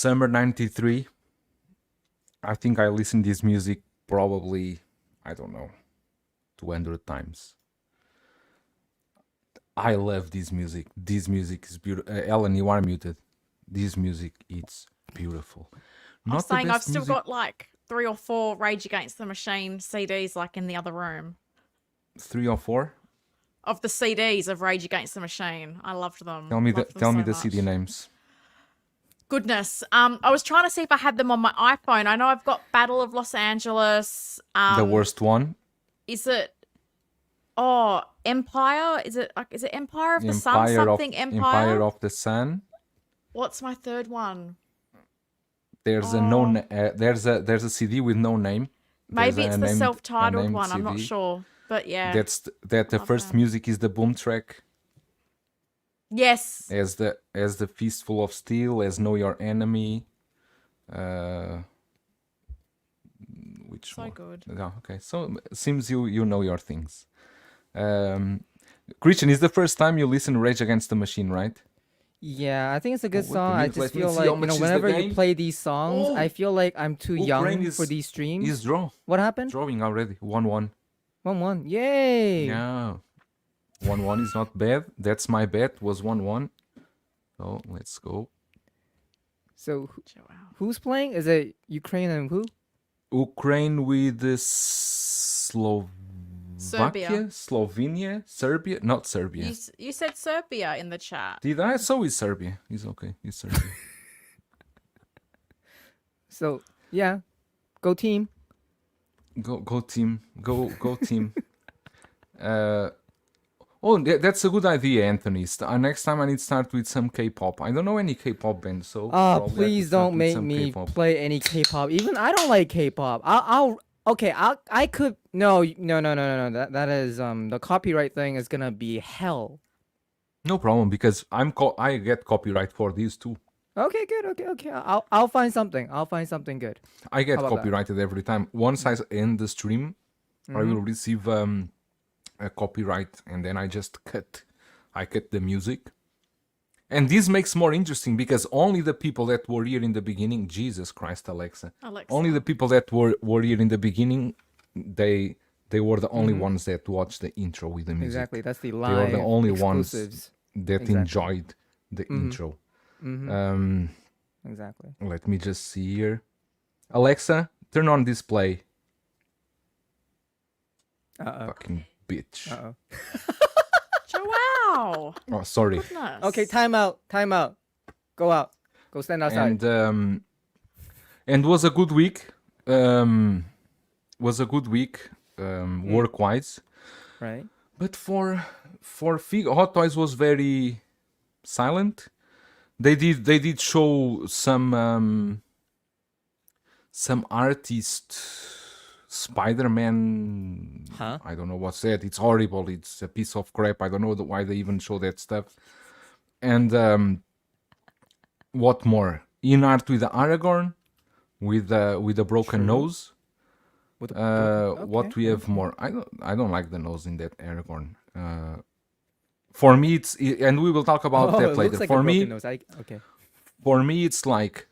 Summer 93. I think I listened this music probably, I don't know, 200 times. I love this music. This music is beautiful. Ellen, you are muted. This music is beautiful. I'm Not the saying I've best still music. got like 3 or 4 Rage Against the Machine CDs like in the other room. 3 or 4. Of the CDs of Rage Against the Machine. I loved them. Tell me Loved them tell me so the much. CD names. Goodness. I was trying to see if I had them on my iPhone. I know I've got Battle of Los Angeles. The worst one. Is it Empire? Is it Empire of the Sun? Empire Something Empire? Empire of the Sun. What's my third one? There's there's a CD with no name. Maybe it's the self-titled one. CD. I'm not sure, but yeah. The first music is the boom track. Yes. As the Fistful of Steel, as Know Your Enemy. Which so one? good. Oh, okay, so seems you know your things. Christian, is the first time you listen to Rage Against the Machine, right? Yeah, I think it's a good wait a song. I minute, just let me feel see like, how much is the whenever you game. play these songs, Oh! I feel like I'm too Ukraine young for these streams. Is What happened? drawing already. 1-1. 1-1. Yay! Yeah. 1-1 is not bad. That's my bet. Was 1-1. So let's go. So Wow. who's playing? Is it Ukraine and who? Ukraine with Slovenia, Serbia, not Serbia. You said Serbia in the chat. Did I? So is Serbia. It's okay. It's Serbia. So yeah, go team. Go team. Go team. That's a good idea, Anthony. Next time I need to start with some K-pop. I don't know any K-pop band, so Please don't make me K-pop. play any K-pop. Even I don't like K-pop. I could no. That is the copyright thing is gonna be hell. No problem, because I get copyright for these too. Okay, good. Okay. I'll find something. I'll find something good. I get How about copyrighted every time. Once I end the stream, I will receive a copyright, and then I just cut the music. And this makes more interesting because only the people that were here in the beginning, Jesus Christ, Alexa. Only the people that were here in the beginning, they were the only ones that watched the intro with the music. Exactly, that's the They live were the only ones exclusives. that enjoyed the intro. Exactly. Let me just see here. Alexa, turn on display. Fucking bitch. Wow. Oh, sorry. Goodness. Okay, time out. Go out. Go stand outside. And was a good week. Work-wise. Right. But for Hot Toys was very silent. They did show some artist Spider-Man. I don't know what's that. It's horrible. It's a piece of crap. I don't know why they even show that stuff. And what more? InArt with the Aragorn, with a broken nose. What we have more? I don't like the nose in that Aragorn. For me, and we will talk about that later. Like for me, okay. For me, it's like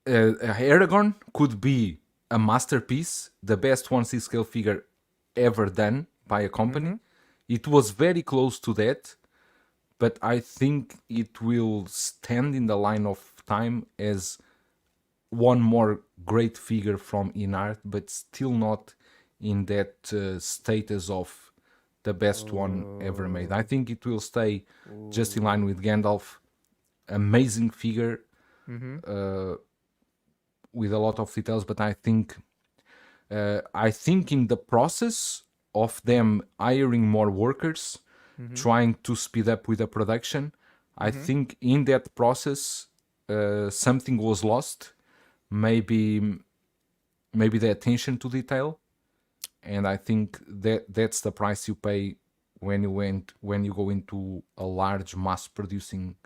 Aragorn could be a masterpiece, the best 1/6 scale figure ever done by a company. It was very close to that, but I think it will stand in the line of time as one more great figure from InArt, but still not in that status of the best one ever made. I think it will stay just in line with Gandalf. Amazing figure with a lot of details, but I think in the process of them hiring more workers, trying to speed up with the production, I think in that process something was lost. Maybe the attention to detail, and I think that's the price you pay when you go into a large mass producing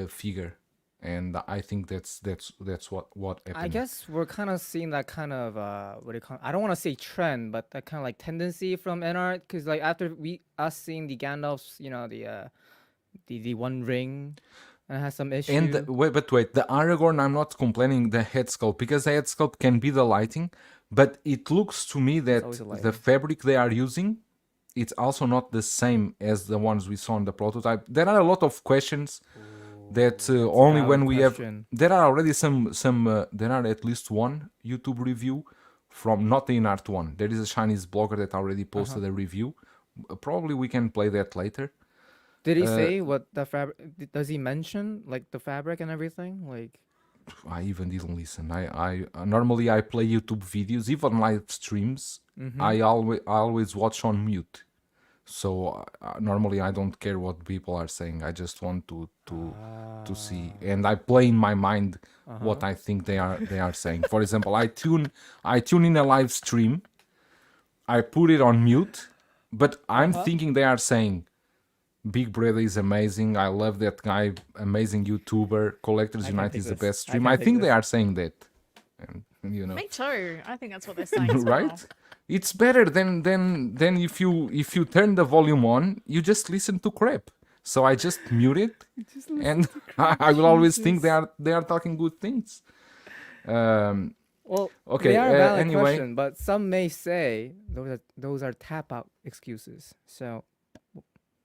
figure. And I think that's what happened. I guess we're kind of seeing that kind of what do you call it? I don't want to say trend, but that kind of like tendency from InArt, because like after us seeing the Gandalf's, the One Ring, and it has some issue. And wait, the Aragorn, I'm not complaining the head sculpt, because the head sculpt can be the lighting, but it looks to me that always the the lighting. fabric they are using, it's also not the same as the ones we saw in the prototype. There are a lot of questions that only when we question. have. There are already there are at least one YouTube review from not the InArt one. There is a Chinese blogger that already posted a review. Probably we can play that later. Did he say what the fabric? Does he mention like the fabric and everything? Like, I even didn't listen. I normally I play YouTube videos, even live streams. I always watch on mute. So normally I don't care what people are saying. I just want to see, and I play in my mind what I think they are saying. For example, I tune in a live stream. I put it on mute, but I'm thinking they are saying, Big Brother is amazing. I love that guy. Amazing YouTuber. Collectors Unite is the best stream. I think they are saying that. And, you know, Me too. I think that's what they're saying. As well. right? It's better than if you turn the volume on, you just listen to crap. So I just mute it, and I will always think they are talking good things. well, Okay, they are a valid anyway. question, but some may say those are tap out excuses. So,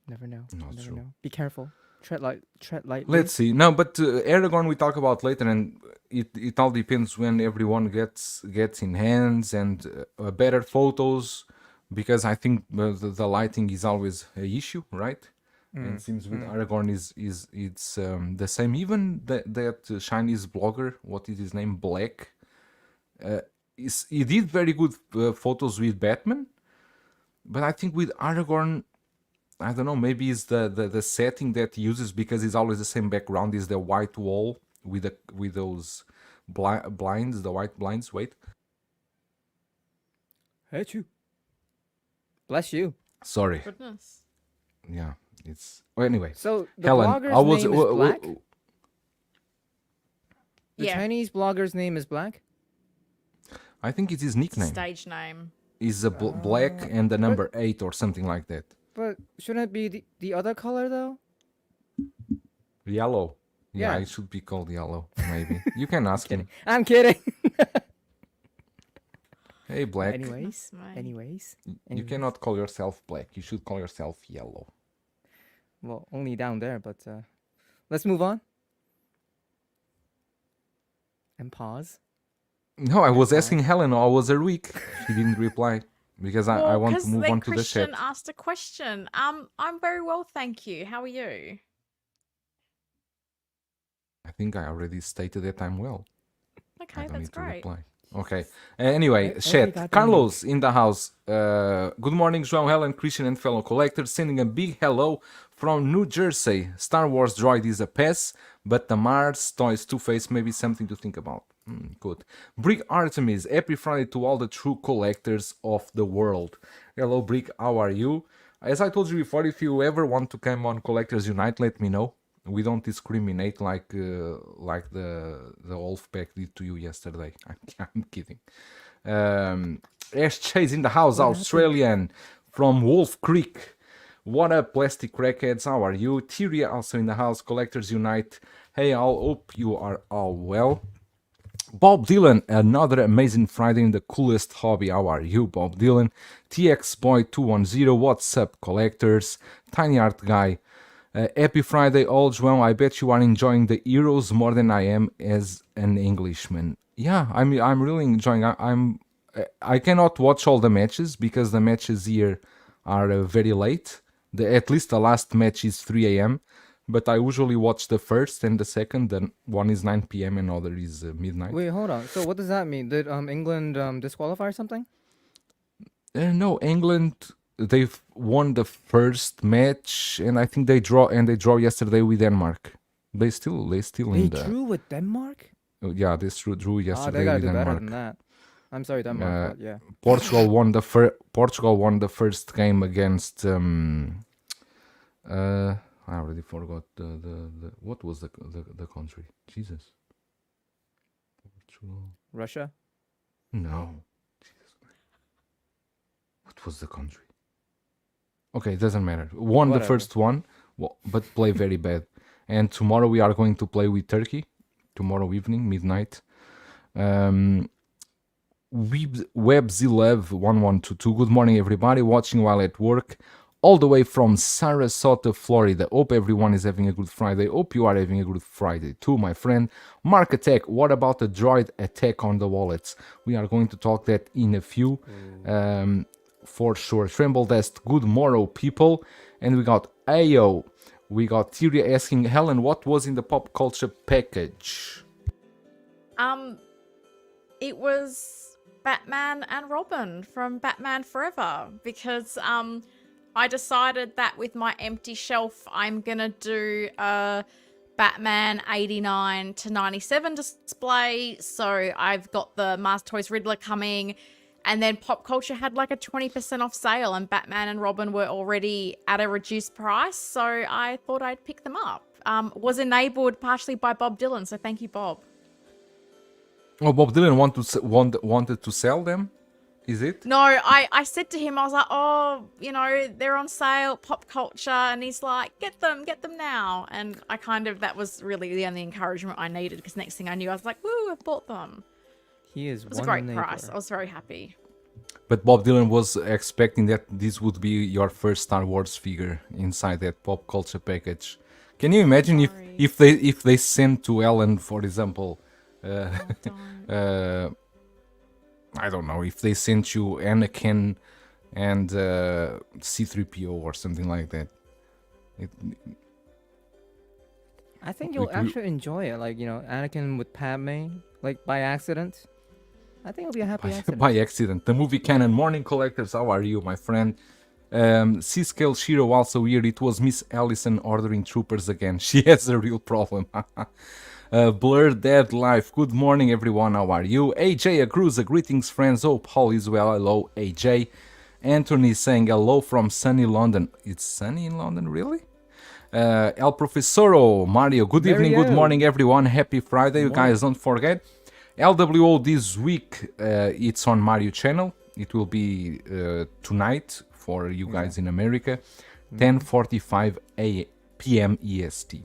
never know. Not Never true. know. Be careful. Tread lightly. Let's see. No, but Aragon we talk about later, and it all depends when everyone gets in hands and better photos, because I think the lighting is always a issue, right? And it seems with Aragorn it's the same. Even that Chinese blogger, what is his name, Black, he did very good photos with Batman, but I think with Aragorn, I don't know, maybe it's the setting that he uses, because it's always the same background, is the white wall with those blinds, the white blinds. Wait, Hate you. Bless you. sorry. Goodness. Yeah, it's anyway. So the Helen, blogger's name is Black. The Yeah. Chinese blogger's name is Black. I think it's his nickname. Stage name. Is a black and the number 8 or something like that. But shouldn't it be the other color though? Yellow. Yeah, Yeah. it should be called yellow. Maybe you can ask him. I'm kidding. Hey, Black. Anyways, Mate. anyways. You cannot call yourself Black. You should call yourself Yellow. Well, only down there, but let's move on. And pause. No, I was asking Helen how was her week. She didn't reply because I Well, want to 'cause move then on to the Christian chat. asked a question. I'm very well, thank you. How are you? I think I already stated that I'm well. Okay, I don't that's need to great. reply. Okay. Anyway, Every chat. goddamn Carlos in the house. Good morning, João, Helen, Christian, and fellow collectors. Sending a big hello from New Jersey. Star Wars Droid is a pass, but the Mars Toys Two-Face may be something to think about. Good. Brick Artemis, happy Friday to all the true collectors of the world. Hello, Brick, how are you? As I told you before, if you ever want to come on Collectors Unite, let me know. We don't discriminate like the Wolf Pack did to you yesterday. I'm kidding. Ash Chase in the house, Australian from Wolf Creek. What up, plastic crackheads? How are you? Tyria also in the house. Collectors Unite. Hey, I hope you are all well. Bob Dylan, another amazing Friday in the coolest hobby. How are you, Bob Dylan? TX Boy 210. What's up, collectors? Tiny Art Guy. Happy Friday, all, João. I bet you are enjoying the Heroes more than I am as an Englishman. Yeah, I'm really enjoying. I cannot watch all the matches because the matches here are very late. At least the last match is 3 a.m. But I usually watch the first and the second. Then one is 9 p.m. and other is midnight. Wait, hold on. So what does that mean? Did England disqualify or something? No, England. They've won the first match, and I think they draw yesterday with Denmark. They still They in the drew with Denmark? yeah, they drew Oh, yesterday they gotta with do better Denmark. than that. I'm sorry, Denmark, but yeah. Portugal won the first game against I already forgot the what was the country. Jesus. Portugal. Russia? No. Jesus. What was the country? Okay, it doesn't matter. Won the Whatever. first one, well, but play very bad. And tomorrow we are going to play with Turkey. Tomorrow evening, midnight. WebZLove1122. Good morning, everybody. Watching while at work. All the way from Sarasota, Florida. Hope everyone is having a good Friday. Hope you are having a good Friday too, my friend. Mark Attack, what about the droid attack on the wallets? We are going to talk that in a few. For sure. Tremble Dust, good morrow, people. And we got Ayo. We got Tyria asking, Helen, what was in the pop culture package? It was Batman and Robin from Batman Forever because I decided that with my empty shelf, I'm gonna do a Batman 89 to 97 display. So I've got the Mars Toys Riddler coming, and then Pop Culture had like a 20% off sale, and Batman and Robin were already at a reduced price. So I thought I'd pick them up. Was enabled partially by Bob Dylan, so thank you, Bob. Oh, Bob Dylan wanted to sell them? Is it? No, I said to him, I was like, oh, you know, they're on sale, Pop Culture. And he's like, get them now. And I that was really the only encouragement I needed, because next thing I knew, I was like, woo, I've bought them. He It was a great price. I was very happy. But Bob Dylan was expecting that this would be your first Star Wars figure inside that pop culture package. Can you imagine if they sent to Ellen, for example, I don't know, if they sent you Anakin and C-3PO or something like that? I think you'll actually enjoy it, like, you know, Anakin with Padme, like by accident. I think it'll be a happy accident. By accident. The movie canon. Morning collectors, how are you, my friend? C-Scale Shiro also here. It was Miss Allison ordering troopers again. She has a real problem. Blur Dead Life. Good morning, everyone. How are you? AJ Agruza. Greetings, friends. Hope all is well. Hello, AJ. Anthony saying hello from sunny London. It's sunny in London, really? El Profesoro. Mario. Good evening, good morning, everyone. Happy Friday. You guys don't forget. LWO this week, it's on Mario channel. It will be tonight for you guys in America, 10:45 p.m. EST.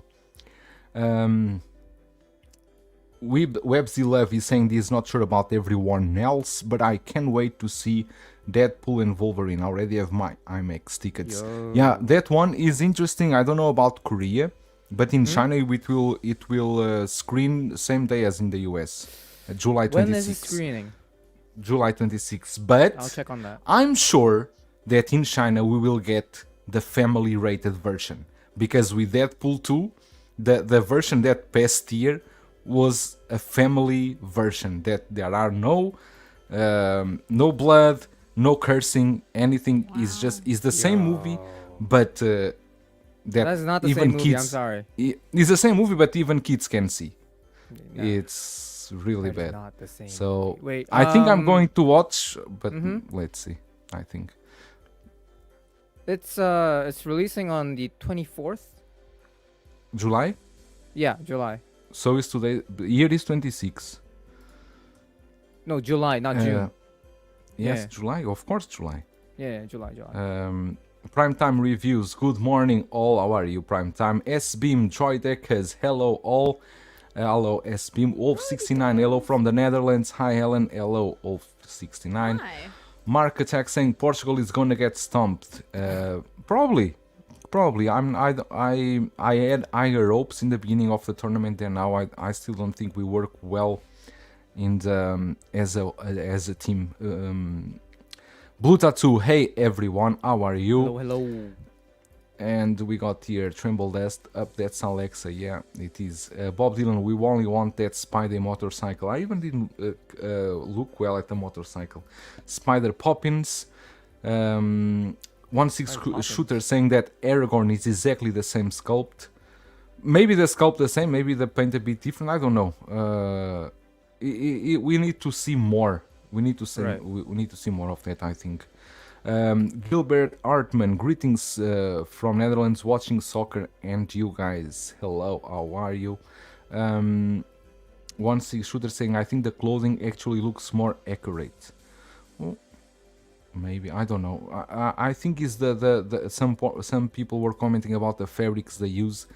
WebZLove is saying he's not sure about everyone else, but I can't wait to see Deadpool and Wolverine. I already have my IMAX tickets. Yo. Yeah, that one is interesting. I don't know about Korea, but in China it will screen same day as in the US. July 26th. When is it screening? July 26th. But I'll check on that. I'm sure that in China we will get the family rated version, because with Deadpool 2, the version that passed year was a family version, that there are no blood, no cursing, anything. Is the same movie, but that's not the even same movie. kids, I'm sorry. It's the same movie, but even kids can see. No. It's really bad. Not the same so movie. Wait, I think I'm going to watch, but let's see. I think it's releasing on the 24th. July. Yeah, July. So is today. The year is 26. No, July, not June. Yes, Yeah. July. Of course, July. Yeah, July. Primetime reviews. Good morning, all. How are you, Primetime? S-Beam, Droidekas. Hello, all. Hello, S-Beam. Wolf69. Hello from the Netherlands. Hi, Helen. Hello, Wolf69. Hi. Mark Attack saying Portugal is gonna get stomped. Probably. I had higher hopes in the beginning of the tournament, and now I still don't think we work well in the as a team. Blue Tattoo, hey everyone, how are you? Hello. And we got here Tremble Dust up. That's Alexa. Yeah, it is. Bob Dylan, we only want that Spider motorcycle. I even didn't look well at the motorcycle. Spider Poppins. 1-6 shooter saying that Aragorn is exactly the same sculpt. Maybe the sculpt the same, maybe the paint a bit different. I don't know. We need to see more. We need to see. Right. We need to see more of that, I think. Gilbert Artman, greetings from Netherlands, watching soccer, and you guys. Hello, how are you? 1-6 shooter saying I think the clothing actually looks more accurate. Well, maybe, I don't know. I think it's the some people were commenting about the fabrics they use.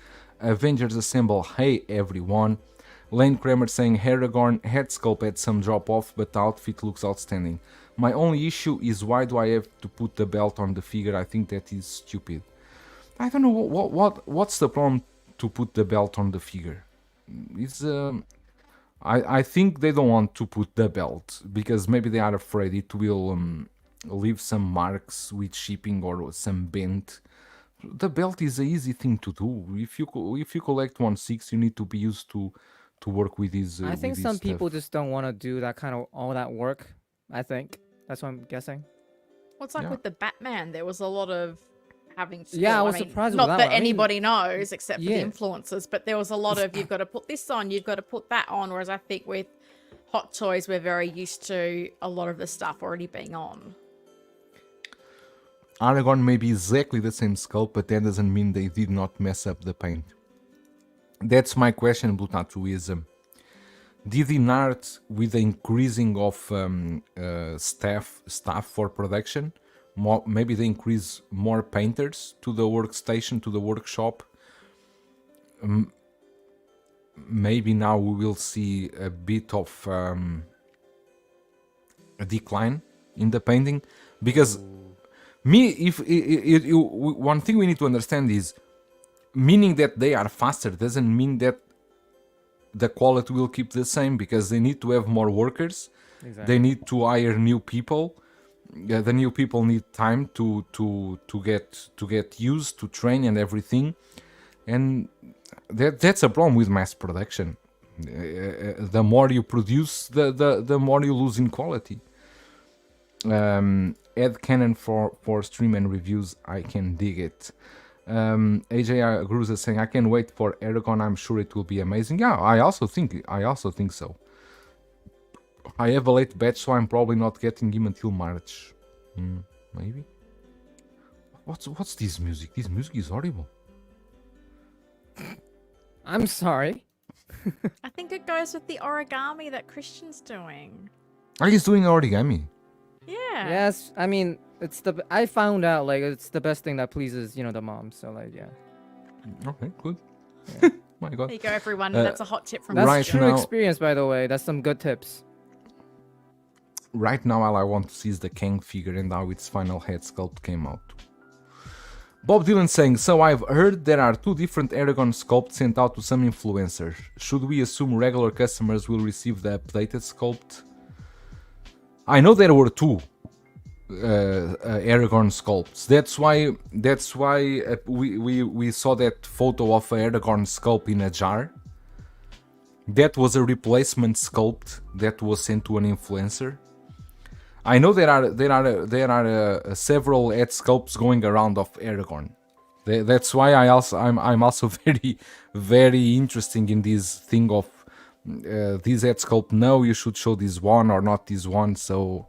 Avengers Assemble, hey everyone. Lane Kramer saying Aragorn head sculpt had some drop off, but the outfit looks outstanding. My only issue is why do I have to put the belt on the figure? I think that is stupid. I don't know what's the problem to put the belt on the figure. It's I think they don't want to put the belt because maybe they are afraid it will leave some marks with shipping or some bent. The belt is an easy thing to do. If you collect 1/6, you need to be used to work with these. I think with some this people stuff. just don't want to do that kind of all that work. I think that's what I'm guessing. Well, it's like Yeah. with the Batman, there was a lot of having. Yeah, I well, was mean, surprised with not that that one. I mean, anybody knows except for the yeah. influencers, but there was a lot of you've got to put this on, you've got to put that on. Whereas I think with Hot Toys, we're very used to a lot of the stuff already being on. Aragorn may be exactly the same sculpt, but that doesn't mean they did not mess up the paint. That's my question, Blutatu, is did InArt, with the increasing of staff for production, maybe they increase more painters to the workstation, to the workshop. Maybe now we will see a bit of a decline in the painting, because one thing we need to understand is, meaning that they are faster doesn't mean that the quality will keep the same, because they need to have more workers. Exactly. They need to hire new people. The new people need time to get used, to train and everything, and that's a problem with mass production. The more you produce, the more you lose in quality. Add canon for stream and reviews, I can dig it. AJ Gruza saying, I can't wait for Aragorn, I'm sure it will be amazing. Yeah, I also think so. I have a late batch, so I'm probably not getting him until March. Maybe. What's this music? This music is horrible. I'm sorry. I think it goes with the origami that Christian's doing. Are you doing origami? Yeah. Yes, I mean I found out like it's the best thing that pleases the mom. So like yeah. Okay, good. My God. There you go, everyone. That's a hot tip from That's Right true now- experience, by the way. That's some good tips. Right now, all I want to see is the Kang figure and how its final head sculpt came out. Bob Dylan saying, so I've heard there are 2 different Aragorn sculpts sent out to some influencers. Should we assume regular customers will receive the updated sculpt? I know there were 2 Aragorn sculpts. That's why we saw that photo of Aragorn sculpt in a jar. That was a replacement sculpt that was sent to an influencer. I know there are several head sculpts going around of Aragorn. That's why I'm also very, very interested in this thing of this head sculpt. No, you should show this one or not this one. So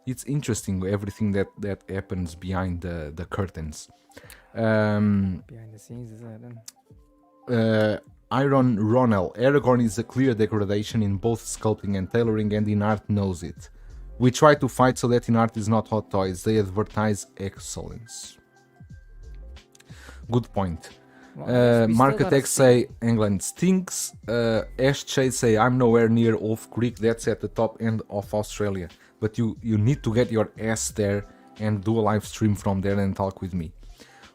it's interesting everything that happens behind the curtains. Behind the scenes, is that? Iron Ronell, Aragorn is a clear degradation in both sculpting and tailoring, and InArt knows it. We try to fight so that InArt is not Hot Toys. They advertise excellence. Good point. Well, we still Market gotta X see. say England stinks. Ash Chase say I'm nowhere near Wolf Creek. That's at the top end of Australia. But you need to get your ass there and do a live stream from there and talk with me.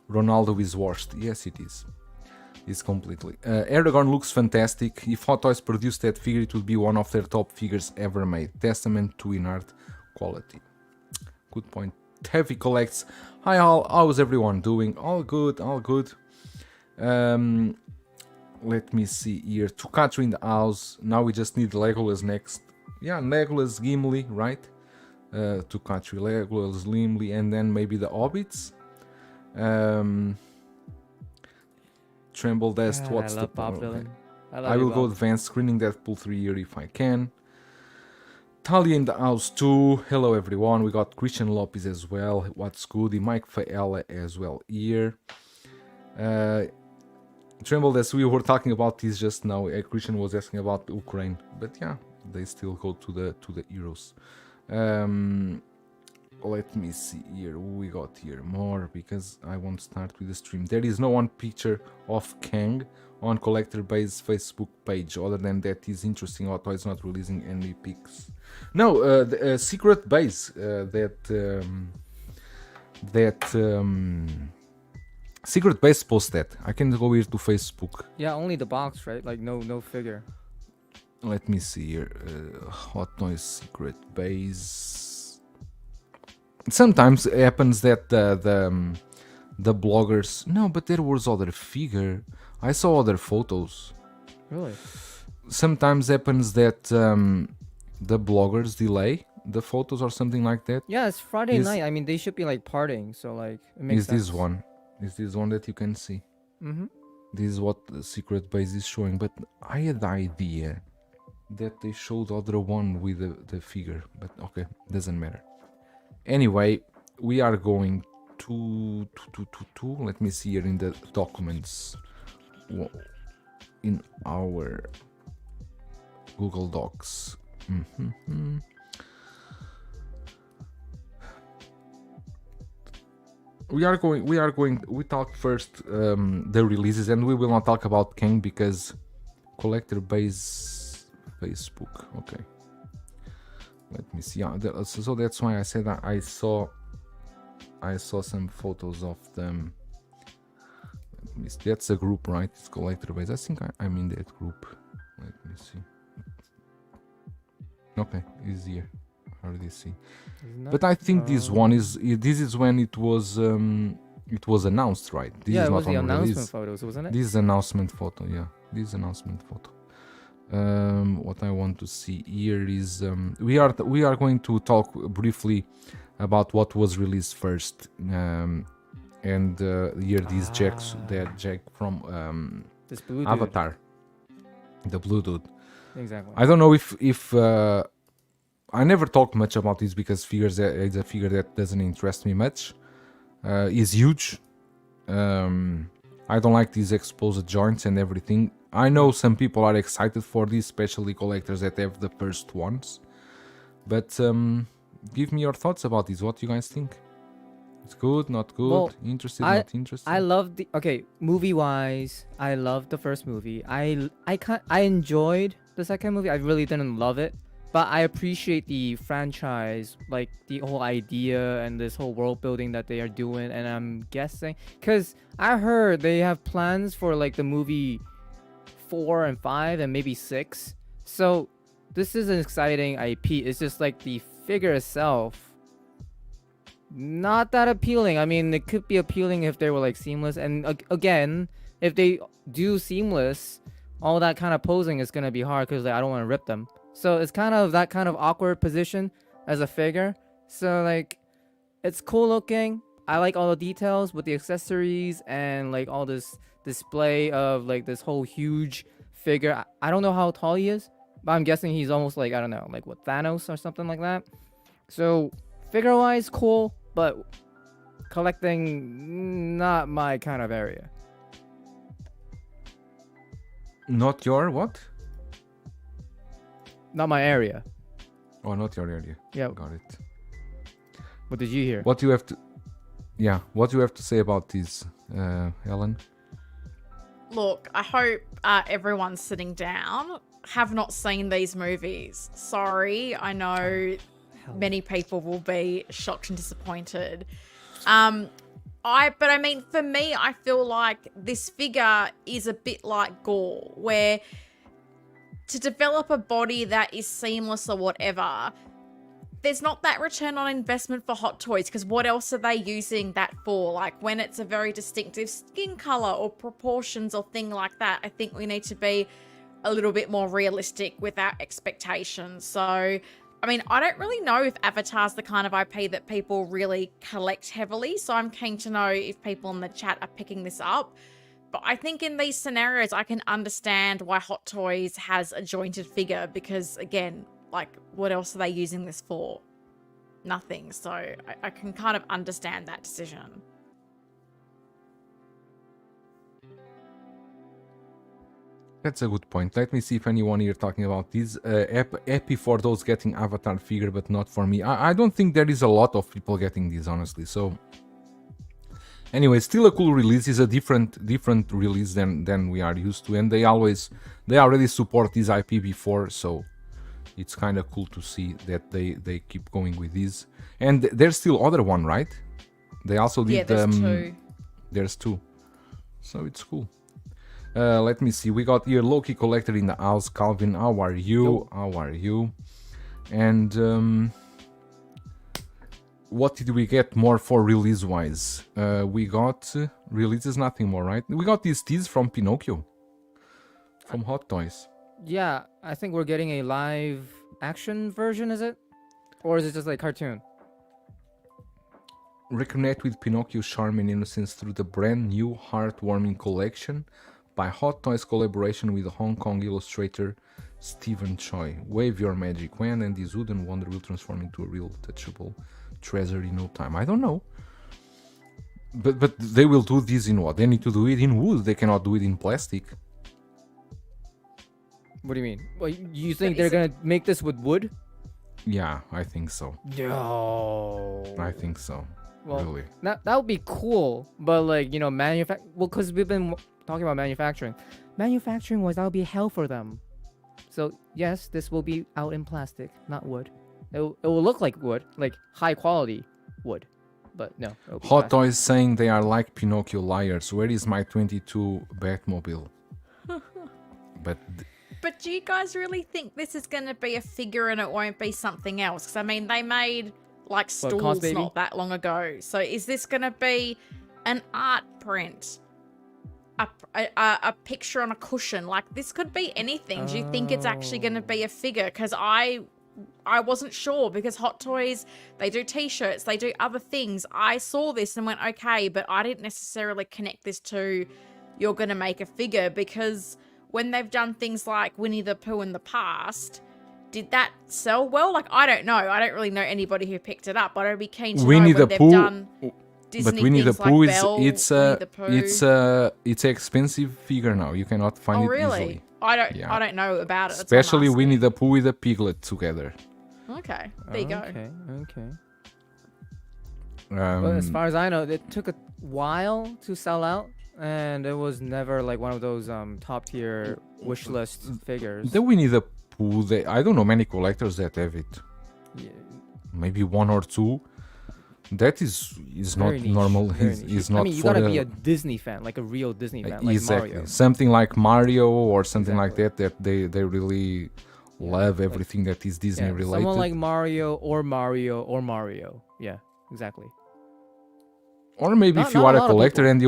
Ronaldo is worst. Yes, it is. It's completely. Aragorn looks fantastic. If Hot Toys produced that figure, it would be one of their top figures ever made. Testament to InArt quality. Good point. Heavy collects. Hi all, how's everyone doing? All good, all good. Let me see here. Tukatsu in the house. Now we just need Legolas next. Yeah, Legolas, Gimli, right? Tukatsu, Legolas, Gimli, and then maybe the Hobbits. Tremble Dust, what's I the love Bob point? Dylan. I will go advanced screening Deadpool 3 here if I can. Talia in the house too. Hello everyone. We got Christian Lopez as well. What's good? Mike Faella as well here. Tremble, as we were talking about this just now. Christian was asking about Ukraine, but yeah, they still go to the heroes. let me see here. Who we got here? More, because I won't start with the stream. There is no one picture of Kang on Collector Base Facebook page. Other than that, is interesting. Auto is not releasing any pics. No, the secret base secret base post that. I can go here to Facebook. Yeah, only the box, right? Like no figure. Let me see here. Hot Noise secret base. Sometimes it happens that the bloggers. No, but there was other figure. I saw other photos. Really? Sometimes happens that the bloggers delay the photos or something like that. Yeah, it's Friday Is- night. I mean, they should be like partying, so like it makes Is sense. this one? Is this one that you can see? Mm-hmm. This is what the secret base is showing. But I had the idea that they showed other one with the figure. But okay, doesn't matter. Anyway, we are going to let me see here in the documents in our Google Docs. We talk first the releases, and we will not talk about King because collector base Facebook. Okay, let me see. Yeah, so that's why I said that I saw some photos of them. Let me see. That's a group, right? It's collector base. I think I'm in that group. Let me see. Okay, it's here. I already see. But I think this one is when it was announced, right? This Yeah, is it was not the on announcement release. photos, wasn't it? This is announcement photo, yeah. This is announcement photo. What I want to see here is we are going to talk briefly about what was released first, and here these Jack from This blue dude. Avatar, the blue dude. Exactly. I don't know if I never talk much about this because it's a figure that doesn't interest me much. It's huge. I don't like these exposed joints and everything. I know some people are excited for this, especially collectors that have the first ones. But give me your thoughts about this. What do you guys think? It's good, not good, Well, interested, I- not interested? I love the movie wise. I loved the first movie. I enjoyed the second movie. I really didn't love it, but I appreciate the franchise, like the whole idea and this whole world building that they are doing. And I'm guessing because I heard they have plans for like the movie 4 and 5 and maybe 6. So this is an exciting IP. It's just like the figure itself. Not that appealing. I mean, it could be appealing if they were like seamless. And again, if they do seamless, all that kind of posing is gonna be hard because like, I don't want to rip them. So it's kind of that kind of awkward position as a figure. So like, it's cool looking. I like all the details with the accessories and like all this display of like this whole huge figure. I don't know how tall he is, but I'm guessing he's almost like, I don't know, like what, Thanos or something like that. So figure wise, cool. But collecting, not my kind of area. Not your what? Not my area. Oh, not your area. Yeah. Got it. What did you hear? What do you have to? Yeah, what do you have to say about this, Ellen? Look, I hope everyone sitting down have not seen these movies. Sorry, I know many people will be shocked and disappointed. But I mean, for me, I feel like this figure is a bit like Gore, where to develop a body that is seamless or whatever, there's not that return on investment for Hot Toys, because what else are they using that for? Like when it's a very distinctive skin color or proportions or thing like that, I think we need to be a little bit more realistic with our expectations. So I mean, I don't really know if Avatar's the kind of IP that people really collect heavily, so I'm keen to know if people in the chat are picking this up. But I think in these scenarios, I can understand why Hot Toys has a jointed figure because, again, like, what else are they using this for? Nothing. So I can kind of understand that decision. That's a good point. Let me see if anyone here talking about this. Happy for those getting Avatar figure, but not for me. I don't think there is a lot of people getting this, honestly. So, anyway, still a cool release. It's a different release than we are used to, and they already support this IP before, so it's kind of cool to see that they keep going with this. And there's still other one, right? They also did. Yeah, there's two. There's two, so it's cool. Let me see. We got here Loki Collector in the house. Calvin, how are you? Yo. How are you? And what did we get more for release-wise? We got releases, nothing more, right? We got these teas from Pinocchio, from Hot Toys. Yeah, I think we're getting a live action version, is it? Or is it just like cartoon? Reconnect with Pinocchio's charm and innocence through the brand new heartwarming collection by Hot Toys collaboration with Hong Kong illustrator Stephen Choi. Wave your magic wand and this wooden wonder will transform into a real touchable treasure in no time. I don't know. But they will do this in what? They need to do it in wood. They cannot do it in plastic. What do you mean? Well, you think they're gonna make this with wood? Yeah, I think so. No. I think so. Well, Really. that would be cool, but like, you know, well, because we've been talking about manufacturing. Manufacturing wise, that would be hell for them. So yes, this will be out in plastic, not wood. It will look like wood, like high quality wood, but no. it'll be Hot plastic. Toys saying they are like Pinocchio liars. Where is my 22 Batmobile? But do you guys really think this is going to be a figure and it won't be something else? Because, I mean, they made, like, stools Cos Baby? not that long ago. So is this going to be an art print? A picture on a cushion? Like, this could be anything. Do you think it's actually going to be a figure? Because I wasn't sure, because Hot Toys, they do t-shirts, they do other things. I saw this and went, okay, but I didn't necessarily connect this to you're going to make a figure, because when they've done things like Winnie the Pooh in the past, did that sell well? Like, I don't know. I don't really know anybody who picked it up, but I'd be keen to Winnie know the when Pooh, they've done Disney but Winnie the things Pooh like is Belle, it's Winnie the Pooh. it's an expensive figure now. You cannot find Oh, it really? easily. I don't know about it. That's why I'm Especially asking. Winnie the Pooh with a piglet together. Okay, there you go. Okay. But as far as I know, it took a while to sell out, and it was never like one of those top tier wish list figures. The Winnie the Pooh, I don't know many collectors that have it. Yeah, Maybe one or two. That is not very niche, normal. very Is niche. not I mean, you for gotta the, be a Disney fan, like a real Disney fan, like exactly Mario. something like Mario or something like Exactly. that. That they really love everything that is Disney Yeah, related. someone like Mario or Mario or Mario. Yeah, exactly. Or maybe if Not- you not are a a lot of collector people. and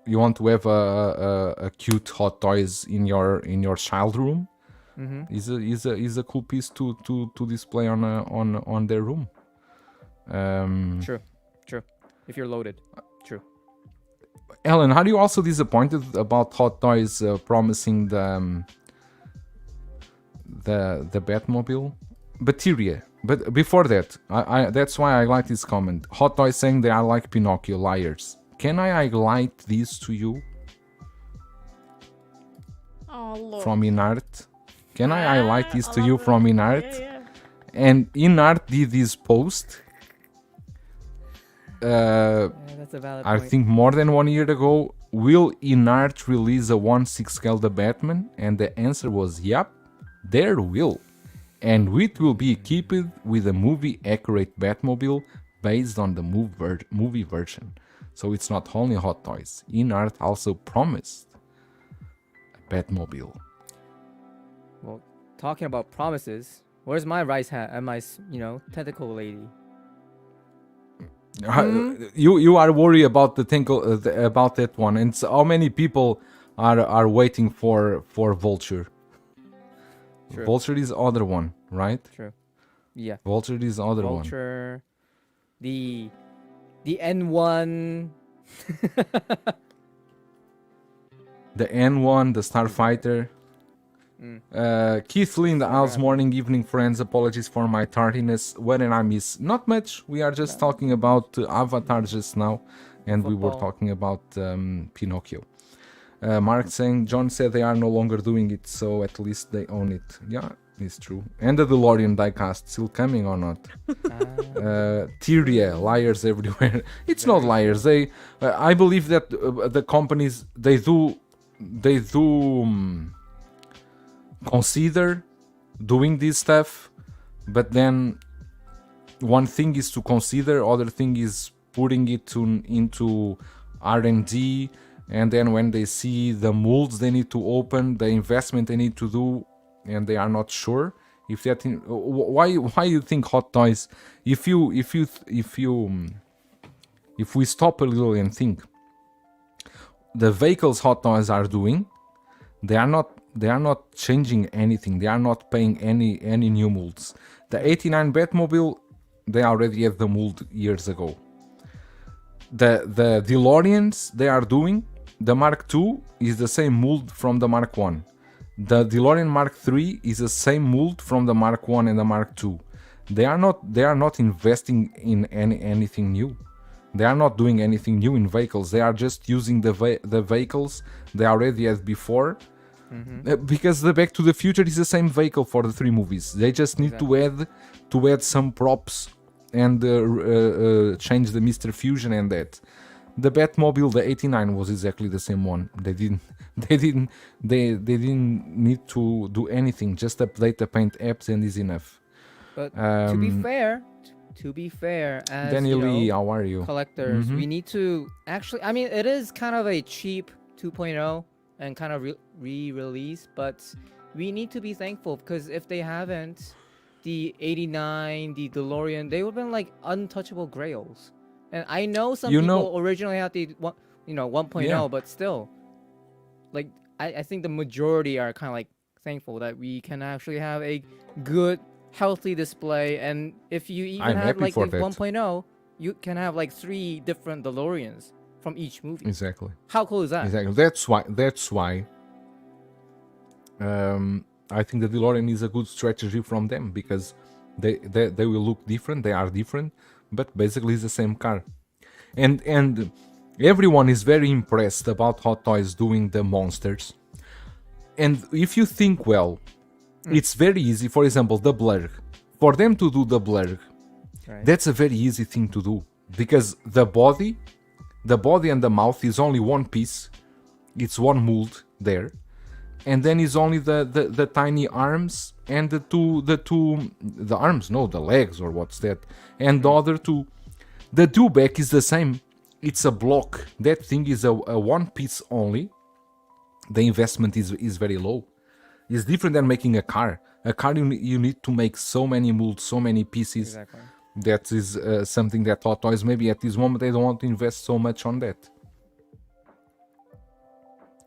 you want to have a cute Hot Toys in your child room, is a cool piece to display on their room. True. If you're loaded. True. Ellen, are you also disappointed about Hot Toys promising the Batmobile? Bateria. But before that, I that's why I like this comment. Hot Toys saying they are like Pinocchio liars. Can I highlight this to you Oh, look. from InArt? Can I highlight this to I you love from it. InArt? Yeah. And InArt did this post. Yeah, that's a valid I point. think more than 1 year ago. Will InArt release a 1/6 scale the Batman? And the answer was yep, there will. And it will be equipped with a movie accurate Batmobile based on the movie version. So it's not only Hot Toys. InArt also promised a Batmobile. Well, talking about promises, where's my rice hat and my, tentacle lady? You are worried about about that one, and so how many people are waiting for Vulture? True. Vulture is other one, right? True. Yeah. Vulture is other one. Vulture. The N1. The N1, the Starfighter. Keith Lee in the house, morning, evening, friends. Apologies for my tardiness. What did I miss? Not much. We are just talking about Avatar just now, and we were Football. talking about Pinocchio. Mark saying John said they are no longer doing it, so at least they own it. Yeah, it's true. And the DeLorean diecast still coming or not? Tyria, liars everywhere. It's not liars. They, I believe that the companies they do consider doing this stuff, but then one thing is to consider, other thing is putting it into R&D, and then when they see the molds they need to open, the investment they need to do, and they are not sure if that why you think Hot Toys, if we stop a little and think, the vehicles Hot Toys are doing, they are not changing anything. They are not paying any new molds. The 89 Batmobile, they already had the mold years ago. The DeLoreans they are doing, the Mark II is the same mold from the Mark I. The DeLorean Mark III is the same mold from the Mark I and the Mark II. They are not investing in anything new. They are not doing anything new in vehicles. They are just using the vehicles they already had before. Because the Back to the Future is the same vehicle for the 3 movies. They just need to add some props and change the Mr. Fusion and that. The Batmobile, the 89, was exactly the same one. They didn't need to do anything. Just update the paint apps and is enough. But to be fair, as Daniel Lee, how are you? collectors, we need to actually. I mean, it is kind of a cheap 2.0 and kind of re-release, but we need to be thankful because if they haven't, the 89, the DeLorean, they would have been like untouchable grails. And I know some people originally had the 1.0, Yeah. but still, like I think the majority are kind of like thankful that we can actually have a good, healthy display. And if you even I'm have happy like for the that. 1.0, you can have like 3 different DeLoreans from each movie. Exactly. How cool is that? Exactly. That's why. I think the DeLorean is a good strategy from them because they will look different. They are different, but basically it's the same car. And everyone is very impressed about Hot Toys doing the monsters. And if you think well, it's very easy. For example, the blur. For them to do the blur, Right. that's a very easy thing to do because the body and the mouth is only one piece. It's one mold there, and then is only the tiny arms and the arms, no, the legs or what's that, and the other two. The do-back is the same. It's a block. That thing is a one piece only. The investment is very low. It's different than making a car. A car you need to make so many molds, so many pieces. Exactly. That is something that Hot Toys maybe at this moment they don't want to invest so much on that.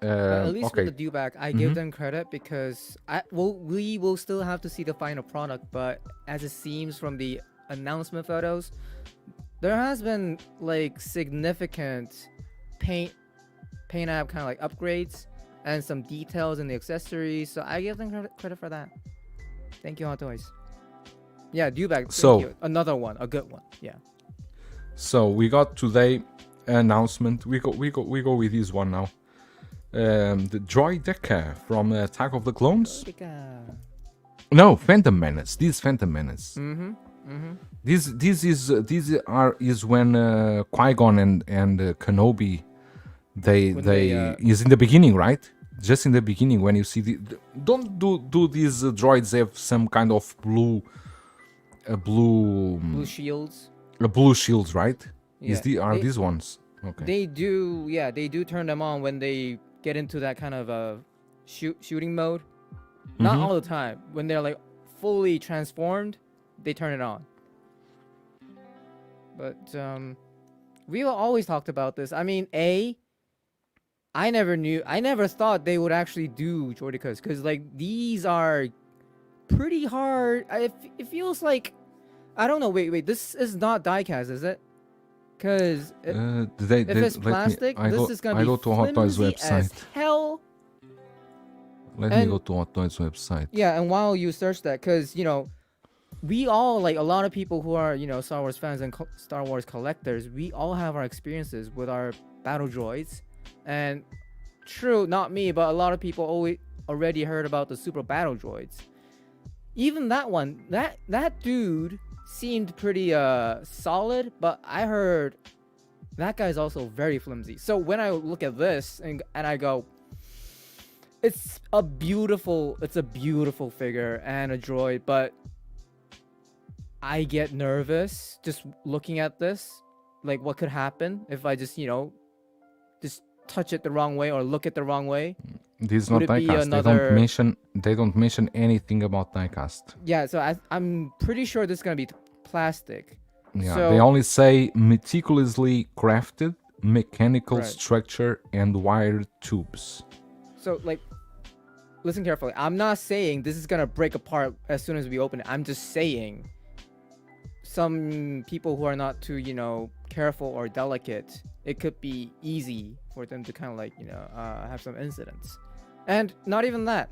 But at least Okay. with the dewback, I give them credit because we will still have to see the final product. But as it seems from the announcement photos, there has been like significant paint app kind of like upgrades and some details in the accessories. So I give them credit for that. Thank you, Hot Toys. Yeah, dewback. So- Thank you. Another one, a good one. Yeah. So we got today announcement. We go with this one now. The Droideka from Attack of the Clones. Droideka. No, Phantom Menace. This is Phantom Menace. Mm-hmm. This is when Qui-Gon and Kenobi they is in the beginning, right? Just in the beginning when you see don't do these droids have some kind of blue Blue shields. blue shields, right? Yeah. Are these ones? Okay. They do turn them on when they get into that kind of shooting mode. Not Mhm. all the time. When they're like fully transformed, they turn it on. But we always talked about this. I mean, I never thought they would actually do Droidekas because like these are pretty hard. It feels like I don't know. Wait. This is not diecast, is it? Because if it's plastic, this is gonna I be go to Hot Toys flimsy as website. hell. Let me go to Hot Toys website. Yeah, and while you search that, because we all like a lot of people who are Star Wars fans and Star Wars collectors. We all have our experiences with our battle droids, and true, not me, but a lot of people already heard about the Super Battle Droids. Even that one, that dude seemed pretty solid, but I heard that guy's also very flimsy. So when I look at this and I go, it's a beautiful figure and a droid, but I get nervous just looking at this. Like, what could happen if I just, just touch it the wrong way or look it the wrong way? This is not Would it be diecast. another- They don't mention anything about diecast. Yeah, so I'm pretty sure this is gonna be plastic. Yeah, So- they only say meticulously crafted, mechanical Right. structure, and wired tubes. So, like, listen carefully. I'm not saying this is gonna break apart as soon as we open it. I'm just saying some people who are not too, careful or delicate, it could be easy for them to kind of like, have some incidents. And not even that.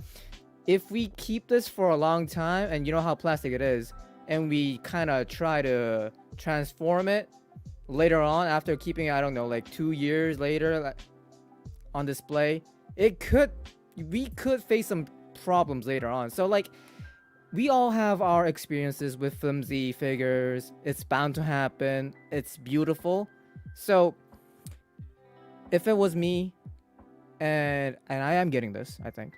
If we keep this for a long time, and you know how plastic it is, and we kind of try to transform it later on after keeping it, I don't know, like 2 years later, like, on display, we could face some problems later on. So like, we all have our experiences with flimsy figures. It's bound to happen. It's beautiful. So if it was me, and I am getting this, I think,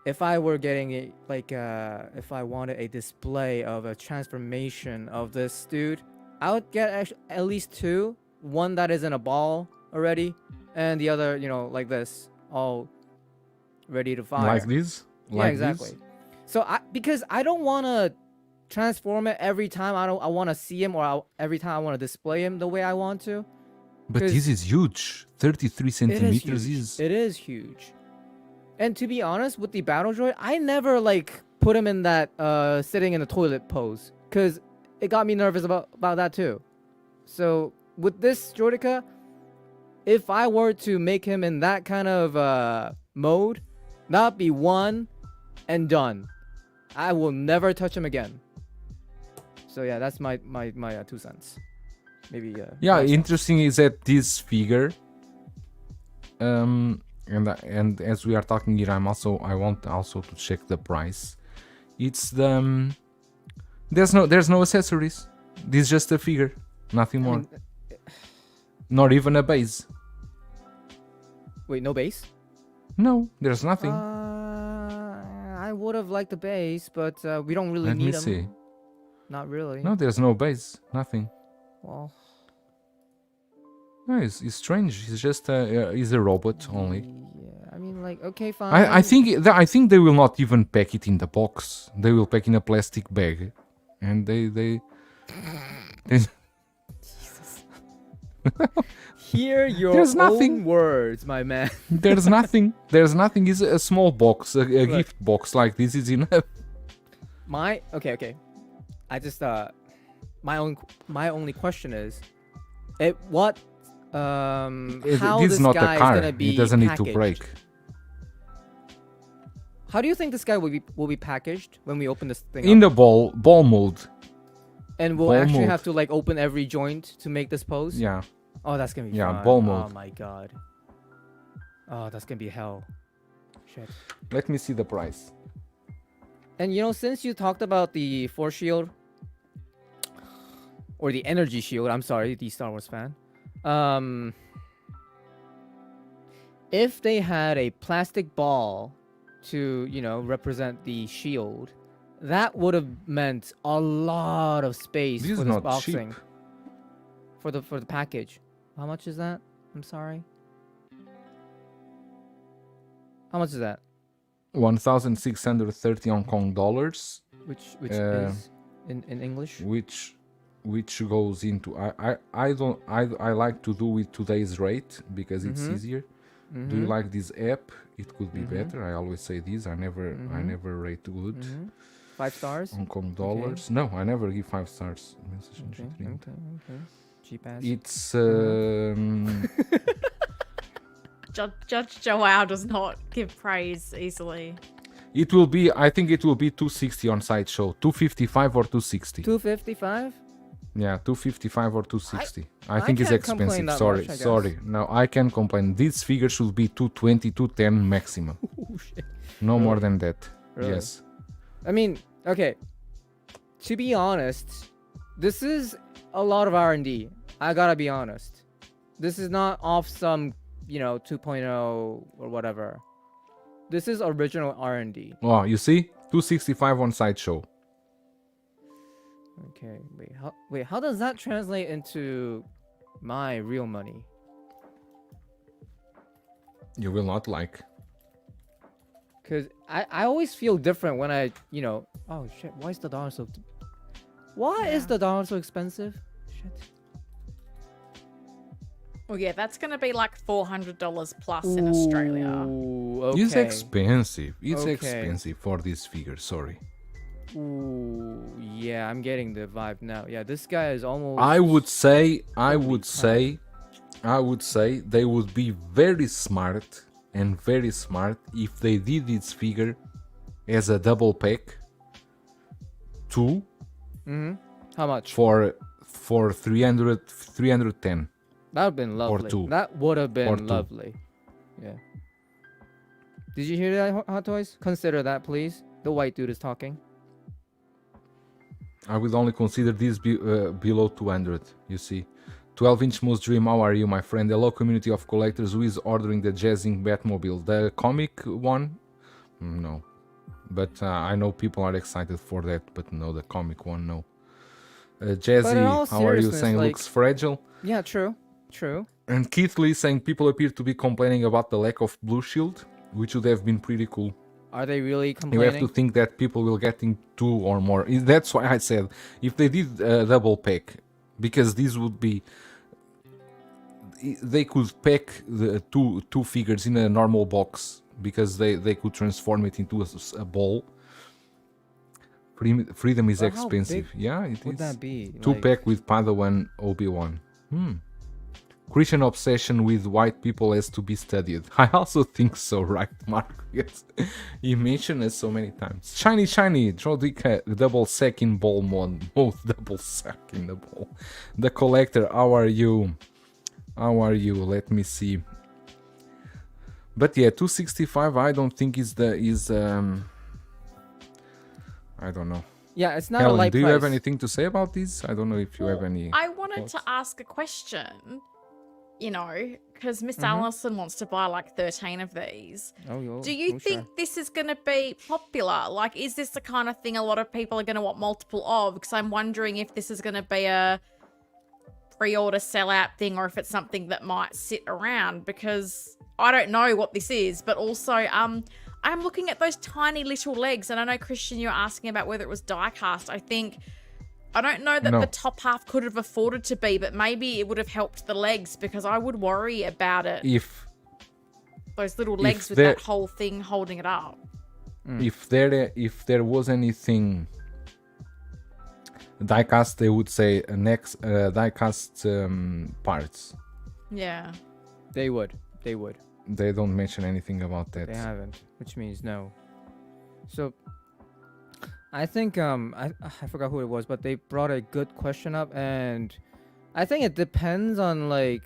if I were getting it, like, if I wanted a display of a transformation of this dude, I would get at least 2. One that is in a ball already, and the other, like this, all ready to fire. Like this? Yeah, Like exactly. this? So because I don't want to transform it every time I want to see him, or every time I want to display him the way I want to. But 'Cause this is huge. 33 centimeters is... It is huge. And to be honest, with the Battle Droid, I never like put him in that sitting in the toilet pose, because it got me nervous about that too. So with this Droideka, if I were to make him in that kind of mode, that'd be one and done. I will never touch him again. So yeah, that's my 2 cents. Maybe Yeah, 5 cents. interesting is that this figure, and as we are talking here, I want also to check the price. It's the there's no accessories. This is just a figure, nothing more. Not even a base. Wait, no base? No, there's nothing. I would have liked the base, but we don't really Let me need them. see. Not really. No, there's no base. Nothing. Well, No, it's strange. He's just he's a robot only. yeah. I mean, like, okay, fine. I think they will not even pack it in the box. They will pack in a plastic bag, and they Hear your There's own nothing. words, my man. there's nothing. There's nothing. It's a small box, a gift box like this is enough. Okay. I just my only question is, how This this is not guy a car. is gonna be It doesn't need to packaged. break. How do you think this guy will be packaged when we open this thing In up? the ball mode. And we'll ball actually mode. have to like open every joint to make this pose? Yeah. Oh, that's gonna be Yeah, fun. ball Oh mode. my god. Oh, that's gonna be hell. Shit. Let me see the price. And since you talked about the Force Shield, or the Energy Shield, I'm sorry, the Star Wars fan. If they had a plastic ball to, represent the shield, that would have meant a lot of space This is for this not boxing. cheap. For the package. How much is that? I'm sorry. How much is that? 1,630 Hong Kong dollars, Which Uh, is in English? which goes into I like to do with today's rate because it's Mhm. easier. Mm-hmm. Do you like this app? It could be better. I always say this. I Mhm. never rate good. 5 stars? Hong Kong dollars. No, I never give 5 stars. Message Okay. entry. Cheap ass. It's Judge Joao does not give praise easily. it will be. I think it will be 260 on Sideshow. 255 or 260. 255? Yeah, 255 or 260. I I think it's can't complain expensive. that Sorry, much, I guess. sorry. No, I can complain. This figure should be 220, 210 maximum. Oh, shit. No more Really? than that. Really? Yes. I mean, okay. To be honest, this is a lot of R&D. I gotta be honest. This is not off some, 2.0 or whatever. This is original R&D. Oh, you see? 265 on Sideshow. Okay, wait, how does that translate into my real money? You will not like. Cause I always feel different when I, oh shit, why is the dollar so why is Yeah. the dollar so expensive? Shit. Well, yeah, that's going to be like $400 plus in Australia. Ooh, okay. It's expensive. It's Okay. expensive for this figure. Sorry. Ooh, yeah, I'm getting the vibe now. Yeah, this guy is almost I would say Holy they would be very smart if they did this figure as a double pack two How much? for 310. That would have been lovely. two. That would have Or been two. lovely. Yeah. Did you hear that, Hot Toys? Consider that, please. The white dude is talking. I would only consider this below 200. You see, 12-inch Moose Dream. How are you, my friend? Hello, community of collectors. Who is ordering the Jazzing Batmobile? The comic one? No, but I know people are excited for that. But no, the comic one, no. Jazzy, all how are you? seriousness, Saying like- looks fragile. Yeah, true. And Keith Lee saying people appear to be complaining about the lack of blue shield, which would have been pretty cool. Are they really You complaining? have to think that people will get in two or more. That's why I said if they did a double pack, because this would be, they could pack the two figures in a normal box because they could transform it into a ball. Freedom is But how expensive. big Yeah, it Would is. that be? Two Like, pack with Padawan Obi-Wan. Christian obsession with white people has to be studied. I also think so, right, Mark? Yes. You mentioned it so many times. Shiny, Droideka, double sack in ball mode. Both double sack in the ball. The collector, how are you? Let me see. But yeah, 265. I don't think is I don't know. yeah, it's not a Helen, light do you price. have anything to say about this? I don't know if you have any. I wanted to thoughts? ask a question, because Miss Allison wants to buy like 13 of these. Do you think this is going to be popular? Like, is this the kind of thing a lot of people are going to want multiple of? Because I'm wondering if this is going to be a pre-order sellout thing or if it's something that might sit around, because I don't know what this is. But also, I'm looking at those tiny little legs, and I know, Christian, you're asking about whether it was die cast. I don't know that No. the top half could have afforded to be, but maybe it would have helped the legs, because I would worry about it. If Those little legs with there- that whole thing holding it up. if there was anything diecast, they would say next diecast parts. Yeah. They would. They don't mention anything about that. They haven't, which means no. So I think I forgot who it was, but they brought a good question up, and I think it depends on like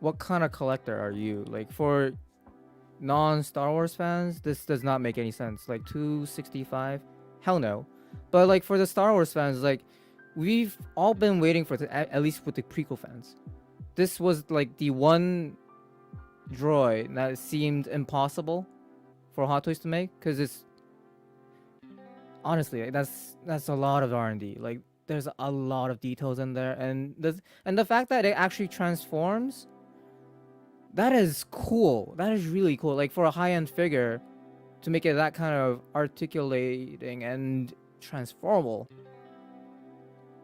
what kind of collector are you. Like for non-Star Wars fans, this does not make any sense. Like 265, hell no. But like for the Star Wars fans, like we've all been waiting for at least with the prequel fans. This was like the one droid that seemed impossible for Hot Toys to make, because it's honestly like, that's a lot of R&D. Like there's a lot of details in there, and the fact that it actually transforms, that is cool. That is really cool. Like for a high-end figure to make it that kind of articulating and transformable,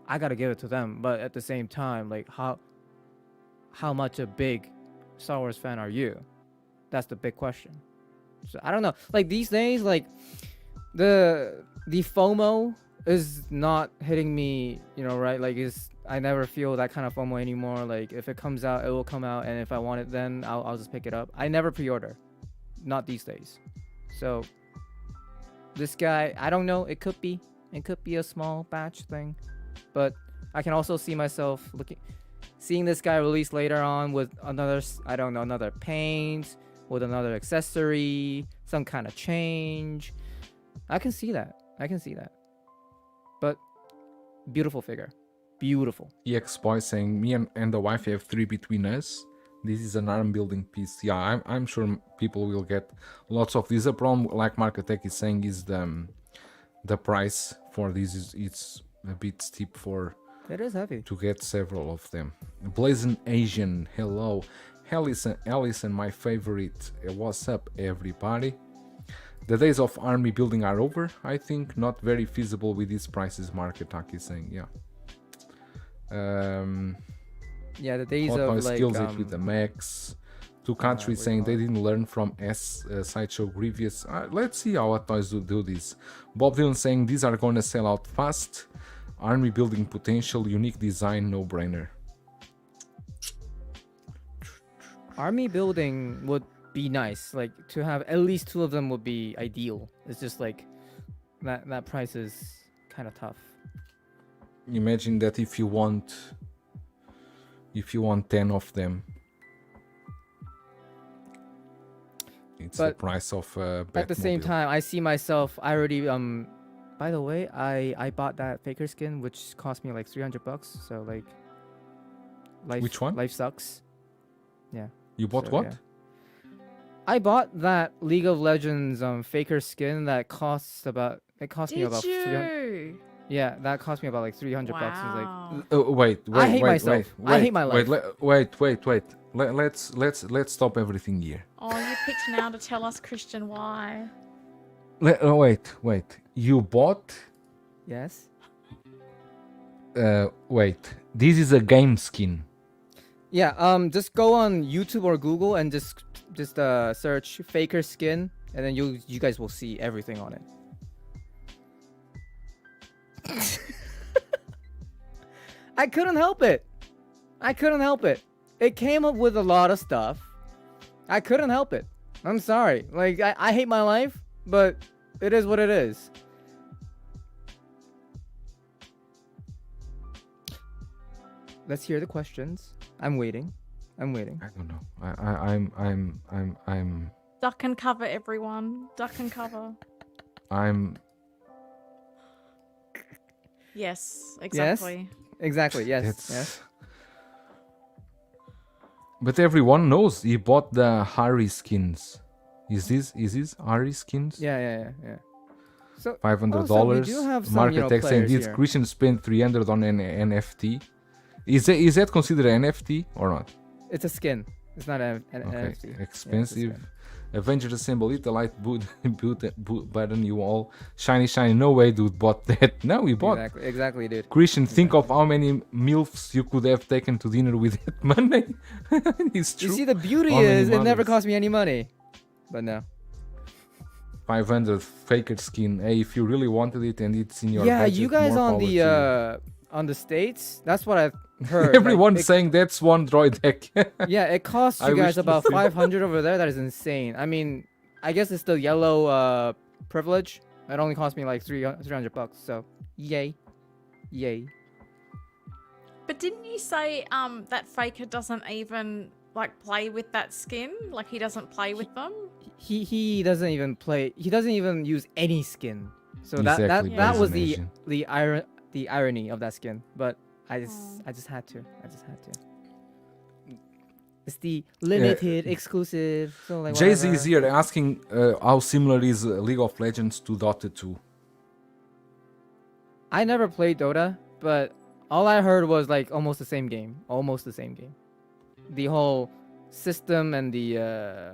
I gotta give it to them. But at the same time, like how much a big Star Wars fan are you? That's the big question. So I don't know. Like these days, like the FOMO is not hitting me, right? Like I never feel that kind of FOMO anymore. Like if it comes out, it will come out, and if I want it, then I'll just pick it up. I never pre-order, not these days. So this guy, I don't know. It could be a small batch thing, but I can also see myself seeing this guy release later on with another, I don't know, another paint, with another accessory, some kind of change. I can see that. But beautiful figure. Beautiful. EX-Boy saying, me and the wife have 3 between us. This is an arm building piece. Yeah, I'm sure people will get lots of these. The problem, like Mark Attack is saying, is the price for this is it's a bit steep for It is heavy. to get several of them. Blazing Asian, hello. Allison, my favorite. What's up, everybody? The days of army building are over, I think. Not very feasible with these prices, Mark Attack is saying, yeah. Yeah, the days Hot of Toys like kills it with the mechs. Two countries what do saying you they call it? didn't learn from Sideshow Grievous. Let's see how Hot Toys do this. Bob Dylan saying these are going to sell out fast. Army building potential, unique design, no-brainer. army building would be nice. Like to have at least 2 of them would be ideal. It's just like that price is kind of tough. Imagine that if you want 10 of them, it's the But price of At the same Batmobile. time, I see myself. I already By the way, I bought that Faker skin, which cost me like $300. So like, Which one? Life sucks. Yeah. You bought So, what? yeah. I bought that League of Legends Faker skin that costs about. It cost me Did about 300. you? Yeah, that cost me about like $300. It's like, Wow. Wait, I hate myself. I hate my life. Wait. Let's stop everything here. Oh, you picked now to tell us, Christian, why? Wait. You bought? yes. Wait. This is a game skin. Yeah. Just go on YouTube or Google and just search Faker skin, and then you guys will see everything on it. I couldn't help it. It came up with a lot of stuff. I couldn't help it. I'm sorry. Like I hate my life, but it is what it is. Let's hear the questions. I'm waiting. I don't know. I'm Duck and cover, everyone. Duck and cover. Yes, exactly. Exactly. Yes. It's... Yes. But everyone knows he bought the Harry skins. Is this Harry skins? Yeah. So $500. also, we do have some, Market text saying players this here. Christian spent 300 on an NFT. Is that considered an NFT or not? It's a skin. It's not an Okay, NFT. Yeah, expensive. it's a skin. Avengers Assemble it, the light boot button, you all shiny. No way, dude, bought that. No, we bought. Exactly, dude. Christian, think of how many MILFs you could have taken to dinner with that money. It's true. You see, the beauty How many is it never models? cost me any money. But no. 500 faker skin. Hey, if you really wanted it and it's in your Yeah, budget, you guys more on power to you. the States, that's what I've heard. Everyone's like, saying that's one droid deck. yeah, it costs I you wish guys to about see. 500 over there. That is insane. I mean, I guess it's the yellow privilege. It only cost me like $300. So, yay. But didn't you say that Faker doesn't even like play with that skin? Like he doesn't play with them? He doesn't even play. He doesn't even use any skin. So Exactly, that was Asian. the irony of that skin. But I just had to. It's the limited exclusive. So like Jay-Z is whatever. here asking how similar is League of Legends to Dota 2. I never played Dota, but all I heard was like almost the same game. The whole system and the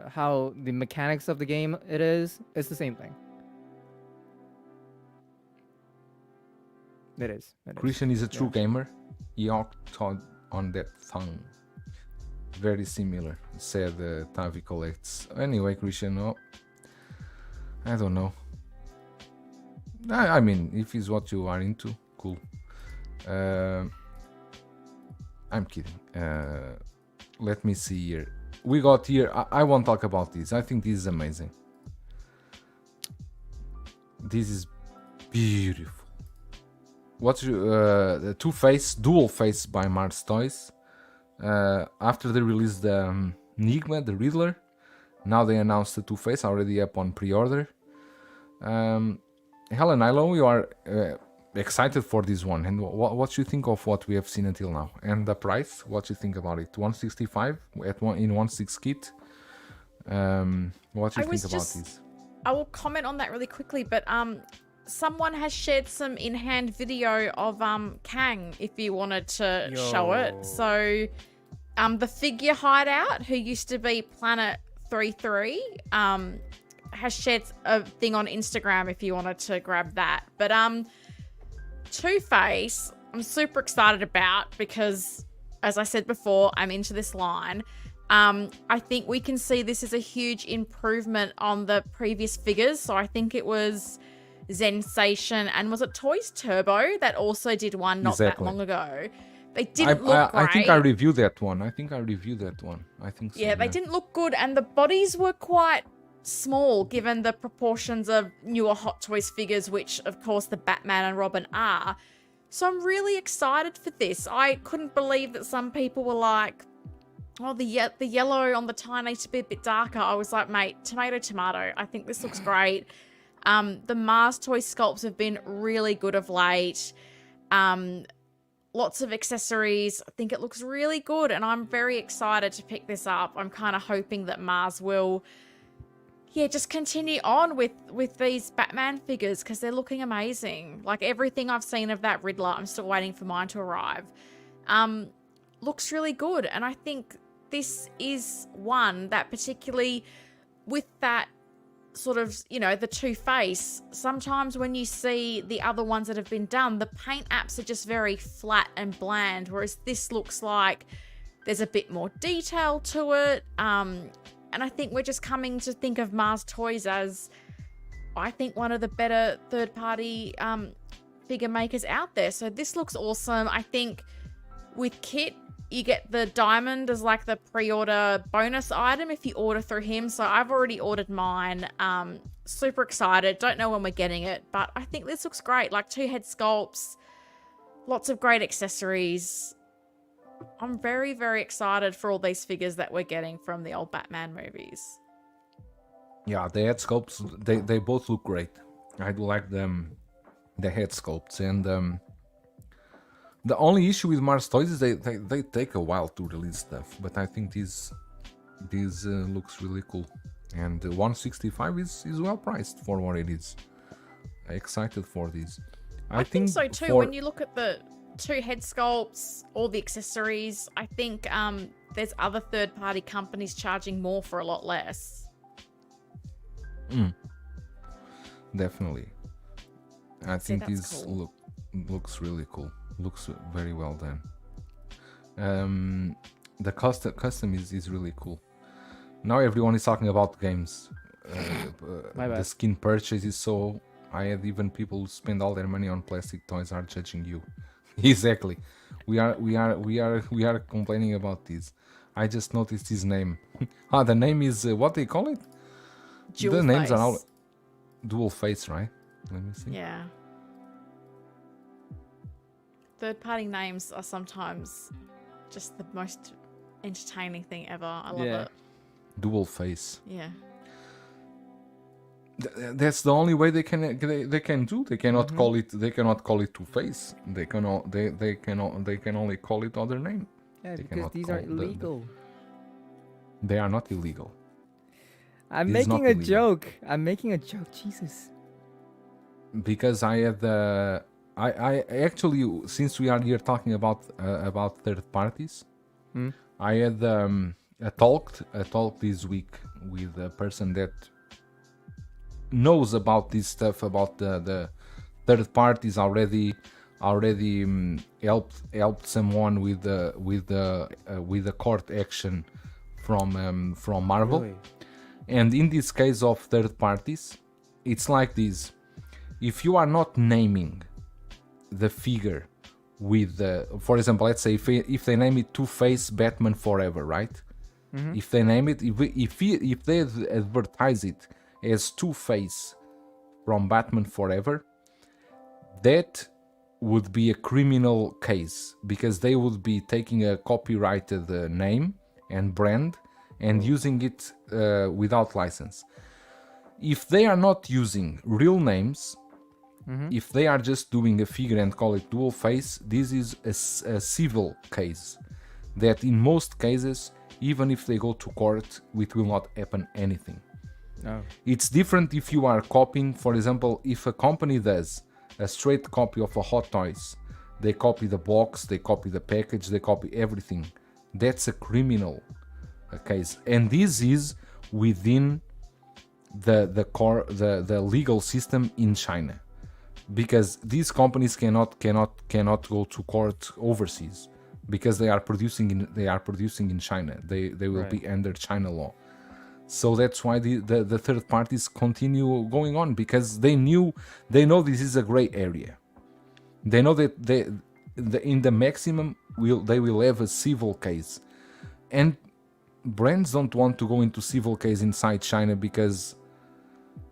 how the mechanics of the game it's the same thing. It is. Christian is a true Yeah. gamer. He walked on that tongue. Very similar, said Tavi Collects. Anyway, Christian, I don't know. I mean, if it's what you are into, cool. I'm kidding. Let me see here. We got here. I won't talk about this. I think this is amazing. This is beautiful. the Two-Face, Dual Face by Mars Toys. After they released the Enigma, the Riddler, now they announced the Two-Face already up on pre-order. Helen, I know you are excited for this one, and what you think of what we have seen until now, and the price? What you think about it? 165 in 1/6 kit. What you think about this? I will comment on that really quickly, but someone has shared some in-hand video of Kang if you wanted to show it. So the figure hideout, who used to be Planet 33, has shared a thing on Instagram if you wanted to grab that. But Two-Face, I'm super excited about because, as I said before, I'm into this line. I think we can see this as a huge improvement on the previous figures. So I think it was Zensation and was it Toys Turbo that also did one not that long ago. They didn't look great. I think I reviewed that one. I think so. Yeah, they didn't look good, and the bodies were quite small given the proportions of newer Hot Toys figures, which of course the Batman and Robin are. So I'm really excited for this. I couldn't believe that some people were like, oh, the yellow on the tie needs to be a bit darker. I was like, mate, tomato. I think this looks great. The Mars Toy sculpts have been really good of late. Lots of accessories. I think it looks really good, and I'm very excited to pick this up. I'm kind of hoping that Mars will, just continue on with these Batman figures because they're looking amazing. Like everything I've seen of that Riddler, I'm still waiting for mine to arrive. Looks really good, and I think this is one that particularly with that sort of, the Two-Face, sometimes when you see the other ones that have been done, the paint apps are just very flat and bland, whereas this looks like there's a bit more detail to it. And I think we're just coming to think of Mars Toys as, I think, one of the better third-party figure makers out there. So this looks awesome. I think with Kit, you get the diamond as like the pre-order bonus item if you order through him. So I've already ordered mine. Super excited. Don't know when we're getting it, but I think this looks great. Like 2 head sculpts, lots of great accessories. I'm very, very excited for all these figures that we're getting from the old Batman movies. Yeah, the head sculpts, they both look great. I do like them, the head sculpts, and the only issue with Mars Toys is they take a while to release stuff, but I think this looks really cool, and 165 is well priced for what it is. Excited for this. I think so too. When you look at the 2 head sculpts, all the accessories, I think there's other third-party companies charging more for a lot less. Definitely. I think this cool. looks really cool. Looks very well done. The custom is really cool. Now everyone is talking about games. The skin purchases, so I had even people who spend all their money on plastic toys are judging you. Exactly. We are complaining about this. I just noticed his name. The name is what they call it? Dual names face. are all Dual Face, right? Let me see. Yeah. Third-party names are sometimes just the most entertaining thing ever. I love it. Dual Face. Yeah. That's the only way they can do. They cannot call it. They cannot call it Two-Face. They can only call it other name. Yeah, because these are illegal. They are not illegal. I'm making a joke. Jesus. Because I had I actually, since we are here talking about third parties, I had a talk this week with a person that knows about this stuff, about the third parties already helped someone with the court action from Marvel. Really? And in this case of third parties, it's like this: if you are not naming the figure with for example, let's say if they name it Two-Face Batman Forever, right? If they name it, if they advertise it as Two-Face from Batman Forever, that would be a criminal case because they would be taking a copyrighted name and brand and using it without license. If they are not using real names, if they are just doing a figure and call it dual face, this is a civil case that in most cases, even if they go to court, it will not happen anything. Oh. It's different if you are copying, for example, if a company does a straight copy of a Hot Toys, they copy the box, they copy the package, they copy everything. That's a criminal case, and this is within the legal system in China, because these companies cannot go to court overseas because they are producing in China. They will be under China law. So that's why the third parties continue going on, because they know this is a gray area. They know that in the maximum they will have a civil case, and brands don't want to go into civil case inside China because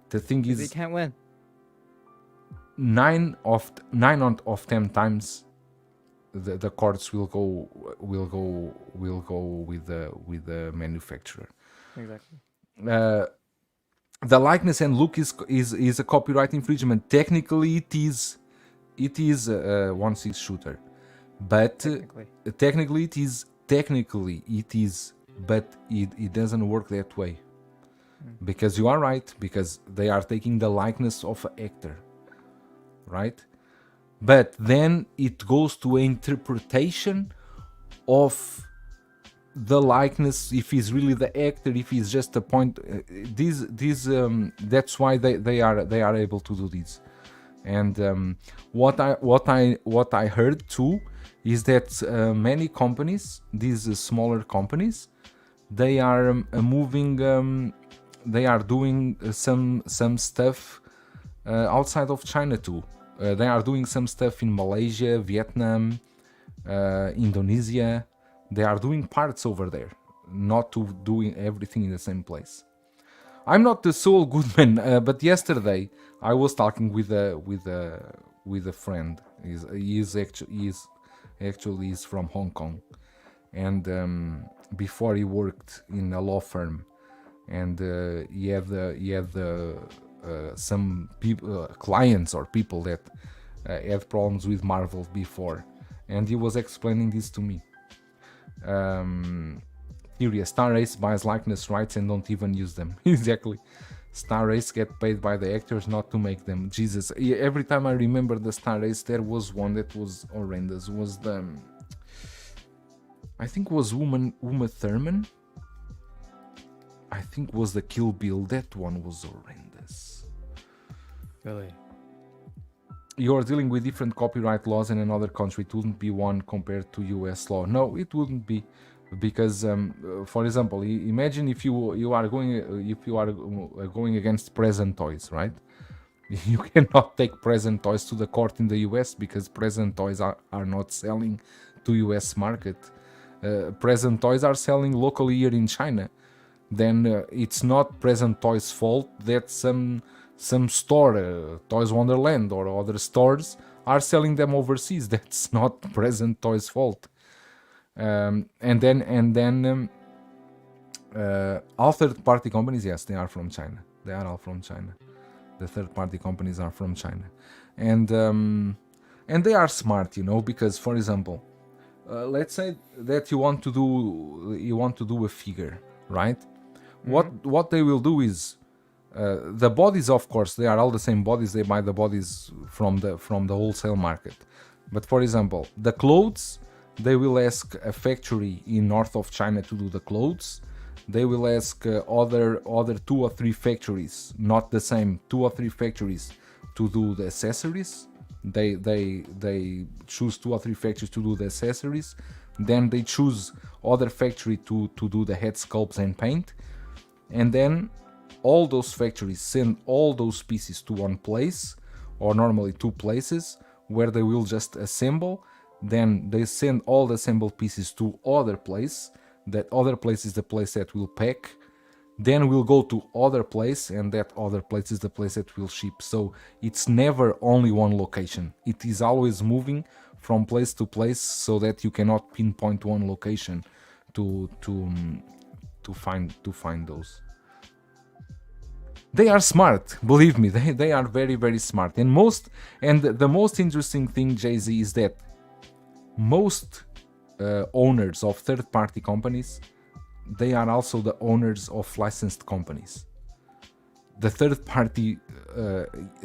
the thing is They can't win. 9 of 10 times the courts will go with the manufacturer. Exactly. The likeness and look is a copyright infringement. Technically, it is a 1/6 shooter, but technically it is, but it doesn't work that way, because you are right, because they are taking the likeness of an actor, right? But then it goes to an interpretation of the likeness, if he's really the actor, if he's just a point. That's why they are able to do this. And what I heard too is that many companies, these smaller companies, they are moving. They are doing some stuff outside of China too. They are doing some stuff in Malaysia, Vietnam, Indonesia. They are doing parts over there, not to doing everything in the same place. I'm not the sole good man, but yesterday I was talking with a friend. He's actually from Hong Kong, and before he worked in a law firm, and he had some people, clients or people that had problems with Marvel before, and he was explaining this to me. Here, Star Race buys likeness rights and don't even use them. Exactly. Star Race get paid by the actors not to make them. Jesus, every time I remember the Star Race, there was one that was horrendous. Was the, I think was Uma Thurman. I think was the Kill Bill. That one was horrendous. Really? You're dealing with different copyright laws in another country. It wouldn't be one compared to US law. No, it wouldn't be, because for example, imagine if you are going against present toys, right? You cannot take present toys to the court in the US because present toys are not selling to US market. Present toys are selling locally here in China. Then it's not present toys' fault that some store, Toys Wonderland or other stores, are selling them overseas. That's not present toys' fault. And then all third-party companies, yes, they are from China. They are all from China. The third-party companies are from China, and they are smart, because, for example, let's say that you want to do a figure, right? Mm-hmm. What they will do is, the bodies, of course, they are all the same bodies. They buy the bodies from the wholesale market. But for example, the clothes, they will ask a factory in north of China to do the clothes. They will ask other 2 or 3 factories, not the same, 2 or 3 factories to do the accessories. They choose 2 or 3 factories to do the accessories. Then they choose other factory to do the head sculpts and paint. And then all those factories send all those pieces to one place, or normally 2 places, where they will just assemble. Then they send all the assembled pieces to other place. That other place is the place that will pack, then we'll go to other place, and that other place is the place that will ship. So it's never only one location. It is always moving from place to place, so that you cannot pinpoint one location to find those. They are smart, believe me. They are very, very smart. And the most interesting thing, Jay-Z, is that most owners of third-party companies, they are also the owners of licensed companies. The third-party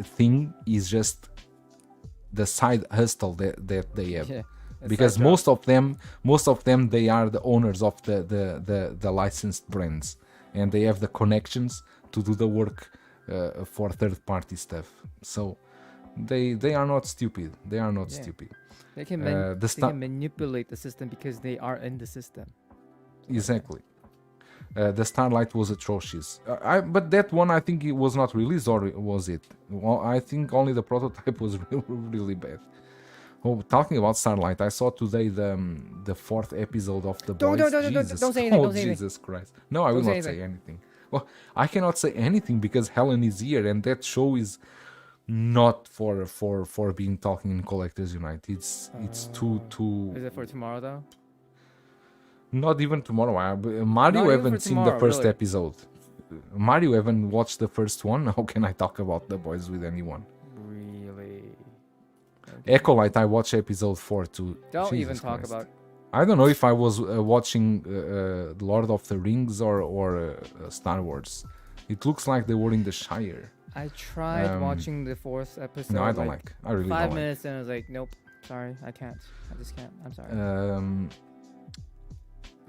thing is just the side hustle that they have. Yeah, because most of them they are the owners of the licensed brands, and they have the connections to do the work for third-party stuff. So they are not stupid. They are not stupid. They can manipulate the system because they are in the system. Exactly. The Starlight was atrocious. But that one, I think it was not released, or was it? Well, I think only the prototype was really bad. Oh, talking about Starlight, I saw today the fourth episode of The Boys. Don't say anything. Oh, Don't say Jesus Christ. No, I will not say anything. Well, I cannot say anything because Helen is here, and that show is not for being talking in Collectors Unite. It's too. Is it for tomorrow though? Not even tomorrow. Mario haven't seen the first episode. Mario haven't watched the first one. How can I talk about The Boys with anyone? Really? Acolyte, I watched episode 4 too. Don't Jesus even talk Christ. about. I don't know if I was watching Lord of the Rings or Star Wars. It looks like they were in the Shire. I tried watching the fourth episode. No, I don't like. I really don't 5 like. minutes and I was like, nope, sorry, I can't. I just can't. I'm sorry.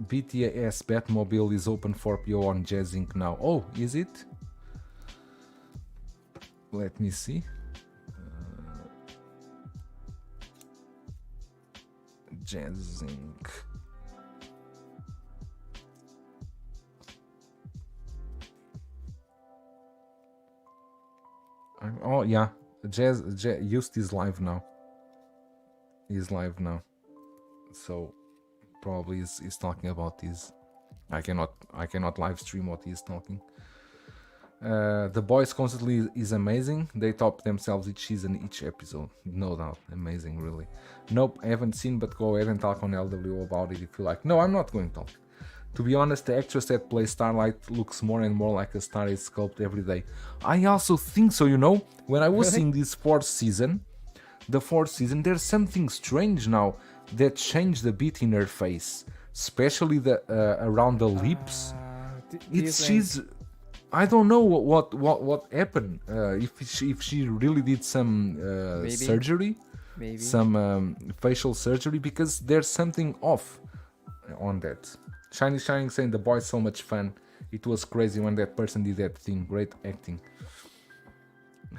BTS Batmobile is open for PO on Jazz Inc. now. Oh, is it? Let me see. Jazz Inc. Oh yeah, Jazz Just is live now. He's live now, so probably is talking about this. I cannot live stream what he's talking. The Boys constantly is amazing. They top themselves each season, each episode. No doubt. Amazing, really. Nope, I haven't seen, but go ahead and talk on LW about it if you like. No, I'm not going to talk. To be honest, the actress that plays Starlight looks more and more like a Starlight sculpt every day. I also think so, you know? When I was seeing this fourth season, there's something strange now that changed a bit in her face. Especially the around the lips. She's... I don't know what happened. If she really did some surgery, some facial surgery, because there's something off on that. Shiny Shining saying The Boys so much fun. It was crazy when that person did that thing. Great acting.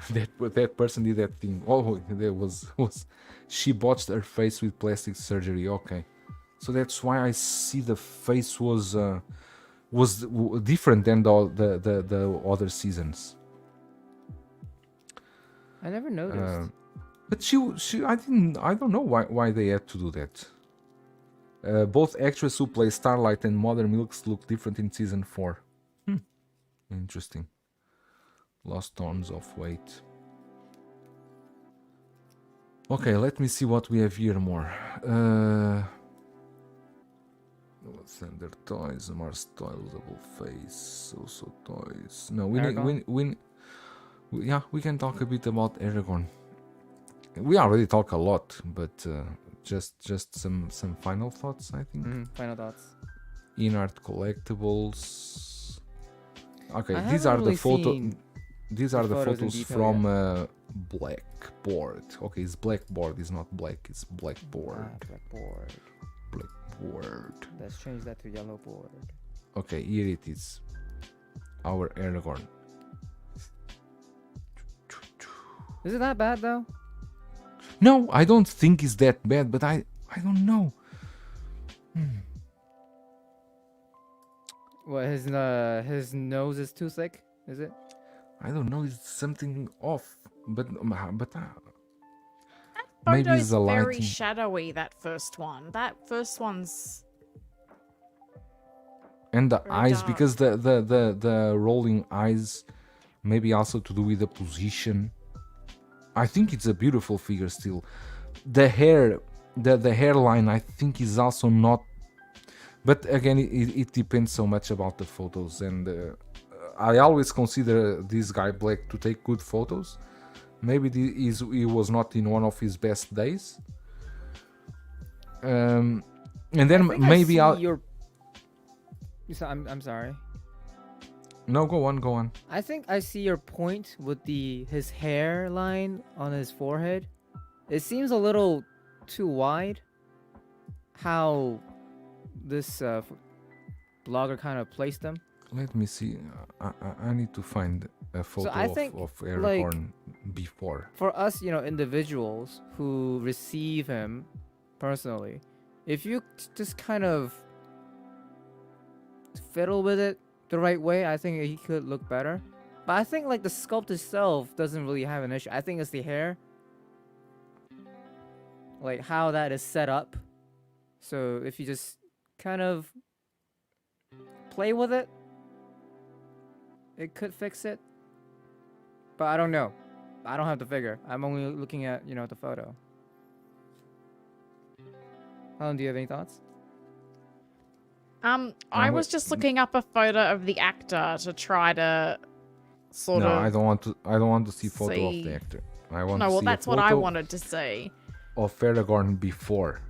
that person did that thing. Oh, there was she botched her face with plastic surgery. Okay, so that's why I see the face was different than the other seasons. I never noticed. But I don't know why they had to do that. Both actress who play Starlight and Mother Milks look different in season 4. Interesting. Lost tons of weight. Okay, let me see what we have here more. Thunder Toys, Mars Toys, Double Face, also Toys. No, we can talk a bit about Aragorn. We already talk a lot, but just some final thoughts, I think. Final thoughts. InArt collectibles. Okay, I these are haven't the photo. really seen These are the photos in photos detail from Blackboard. Okay, it's Blackboard. It's not black. It's Blackboard. Blackboard. Blackboard. Let's change that to yellow board. Okay, here it is. Our Aragorn. Is it that bad though? No, I don't think it's that bad, but I don't know. What, his nose is too thick? Is it? I don't know. It's something off, but That maybe photo's it's the very lighting. shadowy, that first one. That first one's... And the Very eyes, dark. because the rolling eyes, maybe also to do with the position. I think it's a beautiful figure still. The hair, the hairline, I think is also not. But again, it depends so much about the photos, and I always consider this guy Black to take good photos. Maybe he was not in one of his best days. And then maybe I'll. I'm sorry. No, go on. I think I see your point with his hairline on his forehead. It seems a little too wide. How this blogger kind of placed them. Let me see. I need to find a photo I think, of Aragorn before. For us, individuals who receive him personally, if you just kind of fiddle with it the right way, I think he could look better. But I think like the sculpt itself doesn't really have an issue. I think it's the hair, like how that is set up. So if you just kind of play with it, it could fix it. But I don't know. I don't have the figure. I'm only looking at, the photo. Alan, do you have any thoughts? I was just looking up a photo of the actor to try to sort of. No, I don't want to see photo of the actor. I want to see that's a what I photo wanted to see. of Aragorn before.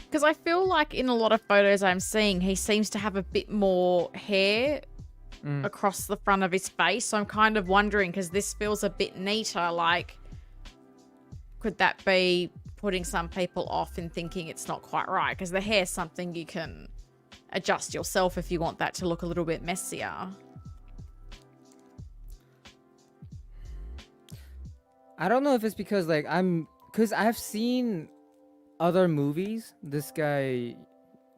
Because I feel like in a lot of photos I'm seeing, he seems to have a bit more hair across the front of his face. So I'm kind of wondering, because this feels a bit neater, like, could that be putting some people off and thinking it's not quite right? Because the hair's something you can adjust yourself if you want that to look a little bit messier. I don't know if it's because because I've seen other movies this guy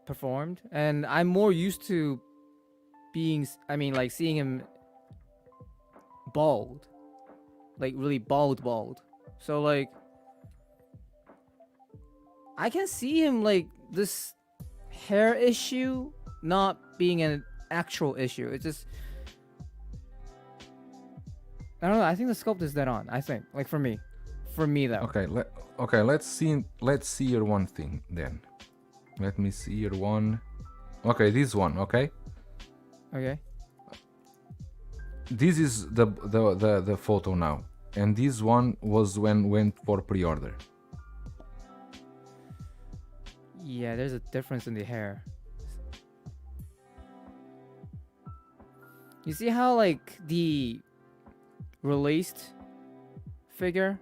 performed, and I'm more used to seeing him bald, like really bald. So like, I can see him like this hair issue not being an actual issue. It's just, I don't know. I think the sculpt is dead on. I think, like for me though. Okay. Let's see your one thing then. Let me see your one. Okay, this one. Okay. Okay. This is the photo now, and this one was when went for pre-order. Yeah, there's a difference in the hair. You see how like the released figure,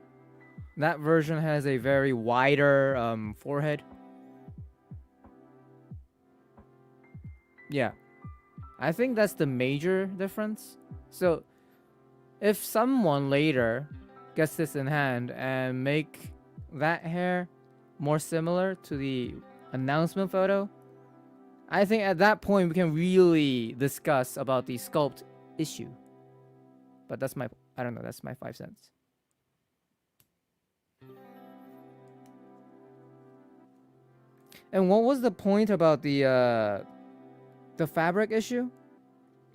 that version has a very wider forehead. Yeah, I think that's the major difference. So if someone later gets this in hand and make that hair more similar to the announcement photo, I think at that point we can really discuss about the sculpt issue. But that's my 5 cents. And what was the point about the fabric issue?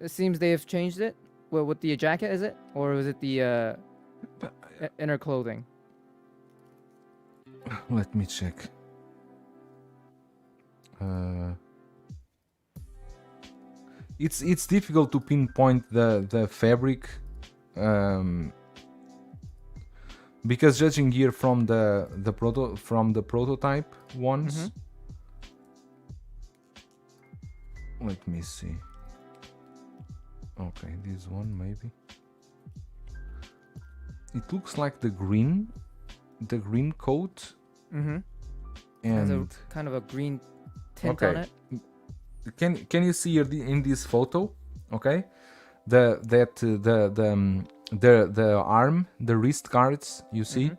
It seems they have changed it. Well, with the jacket, is it? Or was it the inner clothing? Let me check. It's difficult to pinpoint the fabric, because judging here from the prototype ones. Let me see. Okay, this one maybe. It looks like the green coat. Mm-hmm. And has a kind of a green tint on it. Can you see here in this photo? Okay, the arm, the wrist guards. You see,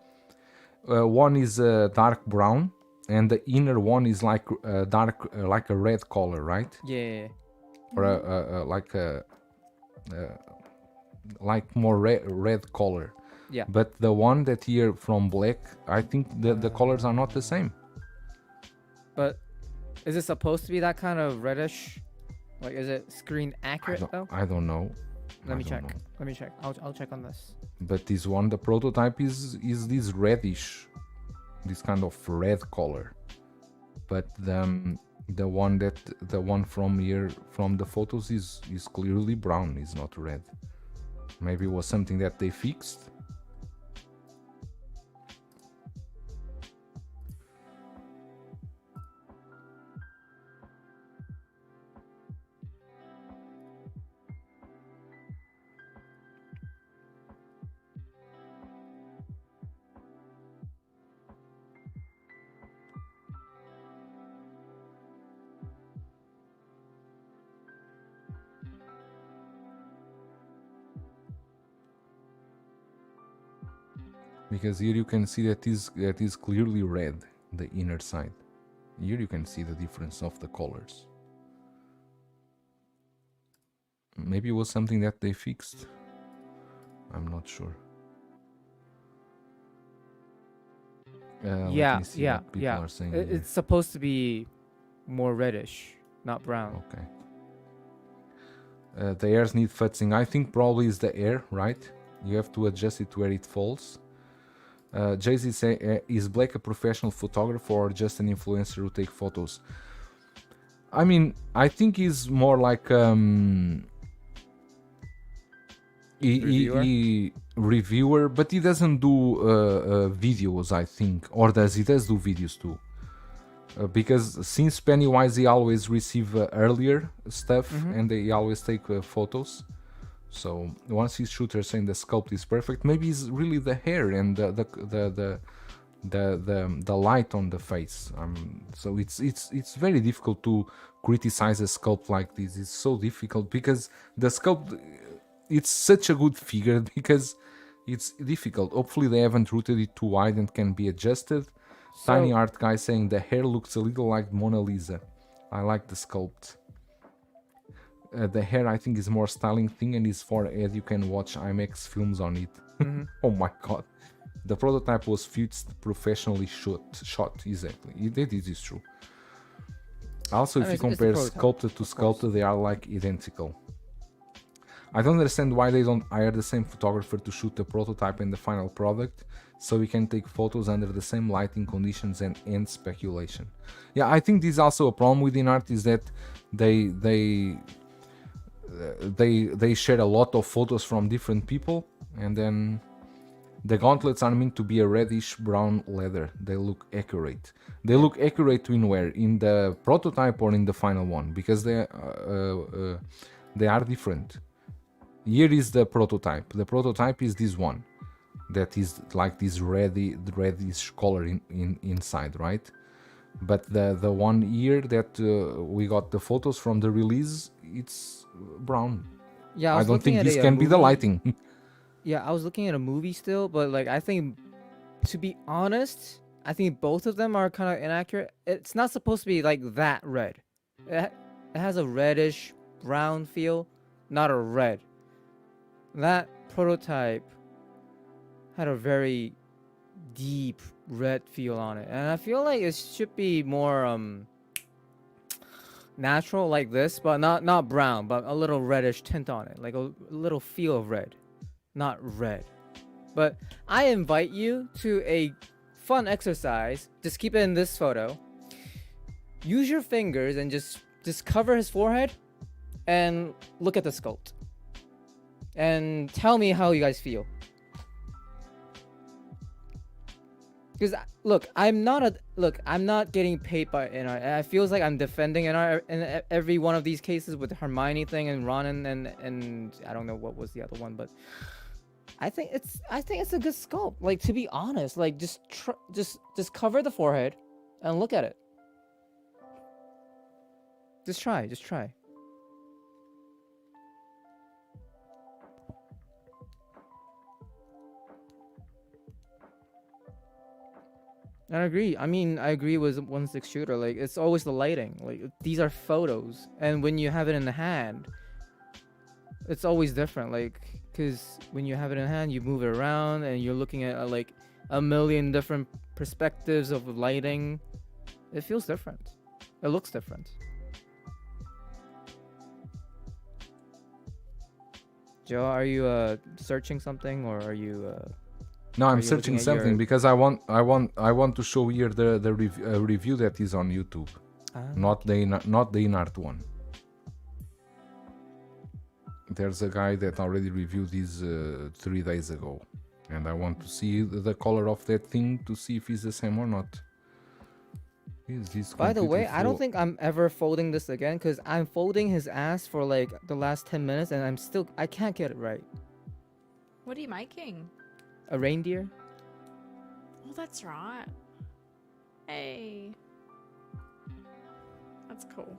one is dark brown, and the inner one is like dark, like a red color, right? Yeah. Or like more red color. Yeah. But the one that here from black, I think the colors are not the same. But Is it supposed to be that kind of reddish? Like, is it screen accurate though? I don't know. Let me I don't check. know. Let me check. I'll check on this. But this one, the prototype is this reddish, this kind of red color. But the one from here from the photos is clearly brown. Is not red. Maybe it was something that they fixed. Because here you can see that is clearly red, the inner side. Here you can see the difference of the colors. Maybe it was something that they fixed. I'm not sure. Let Yeah, me see yeah, what people yeah. are saying here. It's supposed to be more reddish, not brown. Okay. The airs need futzing. I think probably is the air, right? You have to adjust it where it falls. Jay-Z say, is Black a professional photographer or just an influencer who take photos? I mean, I think he's more like reviewer, but he doesn't do videos, I think, or does he does do videos too? Because since Pennywise he always receive earlier stuff and he always take photos. So once his shooter saying the sculpt is perfect, maybe it's really the hair and the light on the face. So it's very difficult to criticize a sculpt like this. It's so difficult because the sculpt, it's such a good figure because it's difficult. Hopefully they haven't rooted it too wide and can be adjusted. Tiny Art Guy saying the hair looks a little like Mona Lisa. I like the sculpt. The hair I think is more styling thing and his forehead you can watch IMAX films on it. Oh my god. The prototype was fused professionally shot exactly. It is true. Also, if you compare sculpted to sculpted, they are like identical. I don't understand why they don't hire the same photographer to shoot the prototype and the final product, so we can take photos under the same lighting conditions and end speculation. Yeah, I think this is also a problem with InArt is that they share a lot of photos from different people, and then the gauntlets are meant to be a reddish brown leather. They look accurate. They look accurate in where? In the prototype or in the final one? Because they are different. Here is the prototype. The prototype is this one. That is like this reddish color inside, right? But the one here that we got the photos from the release, it's brown. Yeah, I don't think this can be the lighting. Yeah, I was looking at a movie still, but like I think, to be honest, I think both of them are kind of inaccurate. It's not supposed to be like that red. It has a reddish brown feel, not a red. That prototype had a very deep red feel on it, and I feel like it should be more natural like this, but not brown, but a little reddish tint on it, like a little feel of red, not red. But I invite you to a fun exercise. Just keep it in this photo. Use your fingers and just cover his forehead and look at the sculpt and tell me how you guys feel. Because look, I'm not getting paid by InArt. It feels like I'm defending InArt in every one of these cases with Hermione thing and Ron and I don't know what was the other one, but I think it's a good sculpt. Like, to be honest, like just cover the forehead and look at it. Just try. I agree. I mean, I agree with 1/6 shooter. Like, it's always the lighting. Like, these are photos, and when you have it in the hand, it's always different. Like, because when you have it in hand, you move it around, and you're looking at like a million different perspectives of lighting. It feels different. It looks different. Joe, are you searching something, or are you? No, I'm you looking searching at something your- because I want to show here the review that is on YouTube, not the InArt one. There's a guy that already reviewed these 3 days ago, and I want to see the color of that thing to see if it's the same or not. By the way, I don't think I'm ever folding this again, because I'm folding his ass for like the last 10 minutes and I can't get it right. What are you making? A reindeer? Oh, that's right. Hey. That's cool.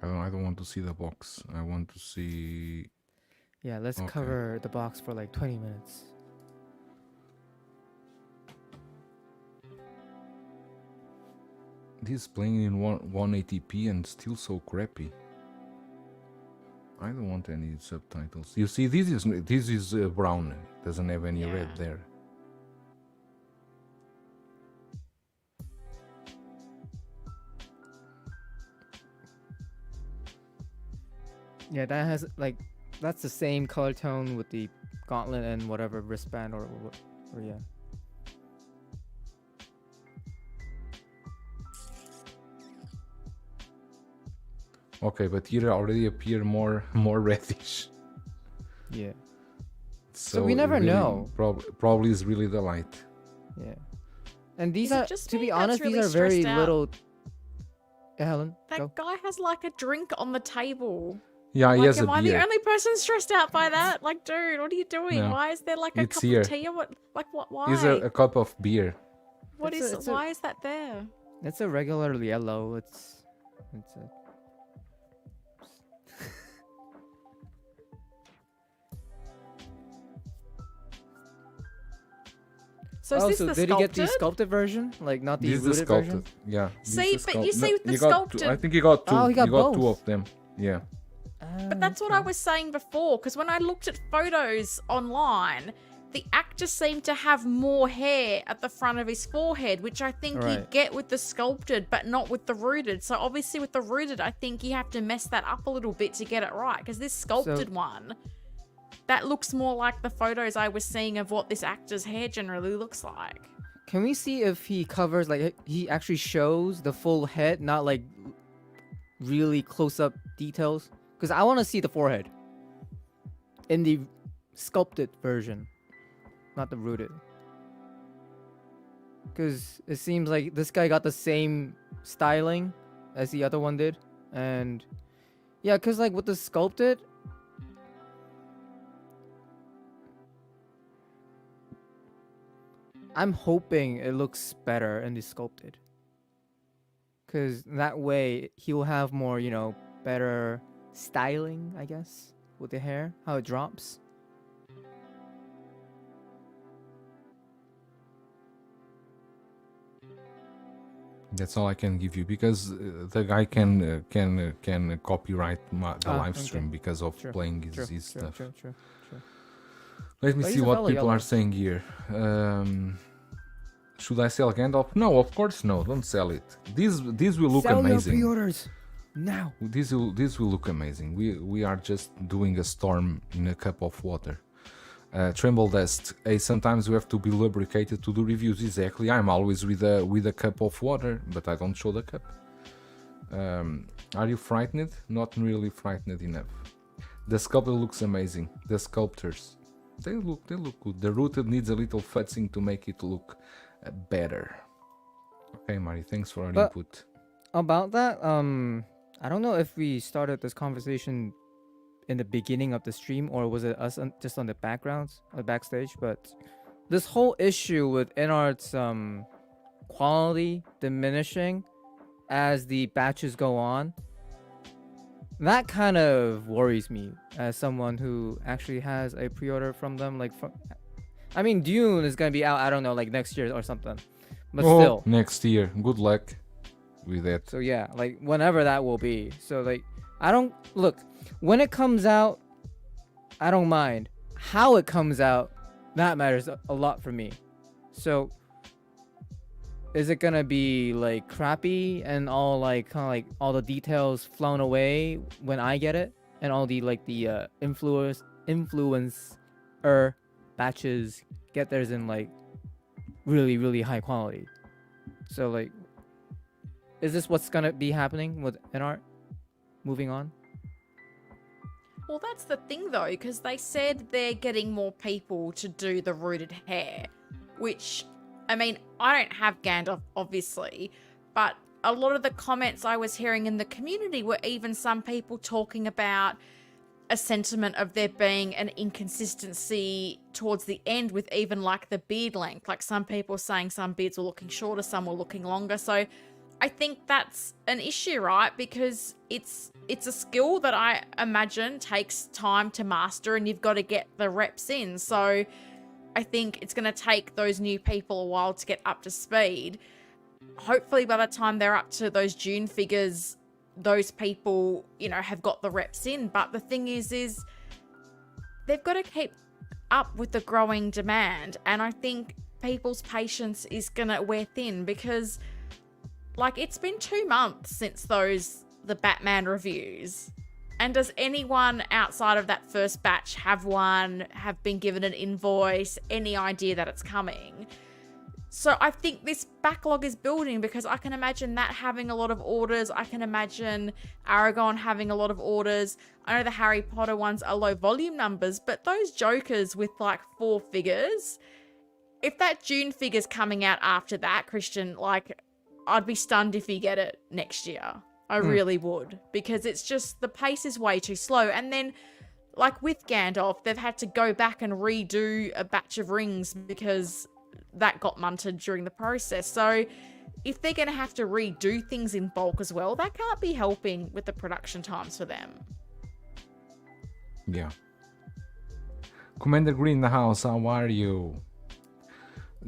I don't want to see the box. I want to see. Yeah, let's Okay. cover the box for like 20 minutes. This is playing in 180p and still so crappy. I don't want any subtitles. You see, this is brown. Doesn't have any red Yeah. there. Yeah, that has like, that's the same color tone with the gauntlet and whatever wristband or yeah. Okay, but here already appear more reddish. Yeah. So we never really, know. Probably is really the light. Yeah. And these Is it are, just to me be that's honest, really these are very stressed out? little. Yeah, Helen, That go. guy has like a drink on the table. Yeah, he Like, has a am I the beer. only person stressed out by that? Like, dude, what are you doing? No. Why is there like a It's cup here. of tea or what? Like, what? Why? He's a cup of beer. What It's is? a- it's a- Why is that there? It's a regular yellow. It's a. So is Oh, this so the did sculpted? he get the sculpted version, like not the This is the rooted sculpted. version? Yeah. this See, is but you see with the he got two. sculpted- I think he got two. Oh, he got two both. of them. Yeah. But that's what I was saying before, because when I looked at photos online, the actor seemed to have more hair at the front of his forehead, which I think you Right. get with the sculpted, but not with the rooted. So obviously with the rooted, I think you have to mess that up a little bit to get it right, because this sculpted one, that looks more like the photos I was seeing of what this actor's hair generally looks like. Can we see if he covers, like, he actually shows the full head, not like really close up details? Because I want to see the forehead in the sculpted version, not the rooted. Because it seems like this guy got the same styling as the other one did. And yeah, because like with the sculpted, I'm hoping it looks better in the sculpted. Because that way he'll have more, you know, better styling, I guess, with the hair, how it drops. That's all I can give you because the guy can copyright the live okay. stream because of True, playing his True. stuff. True. Let me But see he's a what fellow people yellow. are saying here. Should I sell Gandalf? No, of course no. Don't sell it. These will look Sell amazing. your pre-orders now. This will look amazing. We are just doing a storm in a cup of water. Tremble dust. Hey, sometimes we have to be lubricated to do reviews. Exactly. I'm always with a cup of water, but I don't show the cup. Are you frightened? Not really frightened enough. The sculptor looks amazing. The sculptors, they look good. The rooted needs a little futzing to make it look better. Okay, Mari, thanks for our But- input. About that, I don't know if we started this conversation in the beginning of the stream or was it us just on the backgrounds, or backstage. But this whole issue with InArt's quality diminishing as the batches go on, that kind of worries me as someone who actually has a pre-order from them. Like, I mean, Dune is gonna be out, I don't know, like next year or something. But Oh, still. next year. Good luck with that. So yeah, like whenever that will be. So like, I don't look when it comes out. I don't mind how it comes out. That matters a lot for me. So is it gonna be like crappy and all like kind of like all the details flown away when I get it, and all the like the influencer batches get theirs in like really high quality? So like, is this what's gonna be happening with InArt moving on? Well, that's the thing though, because they said they're getting more people to do the rooted hair, which, I mean, I don't have Gandalf, obviously, but a lot of the comments I was hearing in the community were even some people talking about a sentiment of there being an inconsistency towards the end with even like the beard length. Like some people saying some beards were looking shorter, some were looking longer. So I think that's an issue, right? Because it's a skill that I imagine takes time to master, and you've got to get the reps in. So I think it's going to take those new people a while to get up to speed. Hopefully by the time they're up to those June figures, those people, you know, have got the reps in. But the thing is they've got to keep up with the growing demand. And I think people's patience is going to wear thin, because like it's been 2 months since the Batman reviews. And does anyone outside of that first batch have been given an invoice, any idea that it's coming? So I think this backlog is building, because I can imagine that having a lot of orders. I can imagine Aragorn having a lot of orders. I know the Harry Potter ones are low volume numbers, but those Jokers with like 4 figures, if that June figure's coming out after that, Christian, like I'd be stunned if you get it next year. I really would, because it's just the pace is way too slow. And then like with Gandalf, they've had to go back and redo a batch of rings because that got munted during the process. So if they're going to have to redo things in bulk as well, that can't be helping with the production times for them. Yeah. Commander Green in the house, how are you?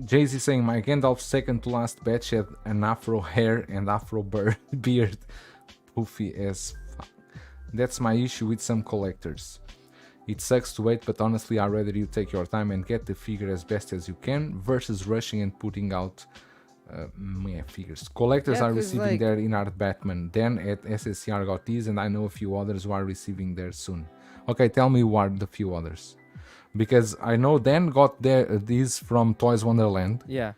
Jay-Z saying, my Gandalf's second to last batch had an afro hair and afro beard. Poofy as fuck. That's my issue with some collectors. It sucks to wait, but honestly I'd rather you take your time and get the figure as best as you can versus rushing and putting out figures. Collectors are receiving like... their InArt Batman, then at SSCR got these, and I know a few others who are receiving theirs soon. Okay, tell me who are the few others. Because I know Dan got these from Toys Wonderland. Yeah.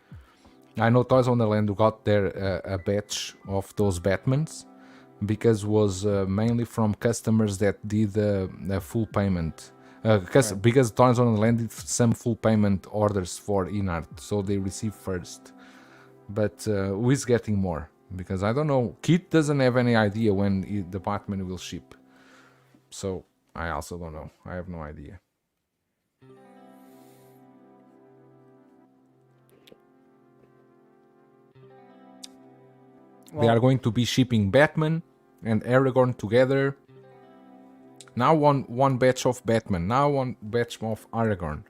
I know Toys Wonderland got their a batch of those Batmans, because was mainly from customers that did a full payment. Because Toys Wonderland did some full payment orders for InArt, so they receive first. But who is getting more? Because I don't know. Kit doesn't have any idea when the Batman will ship. So I also don't know. I have no idea. They are going to be shipping Batman and Aragorn together. Now one batch of Batman. Now one batch of Aragorn.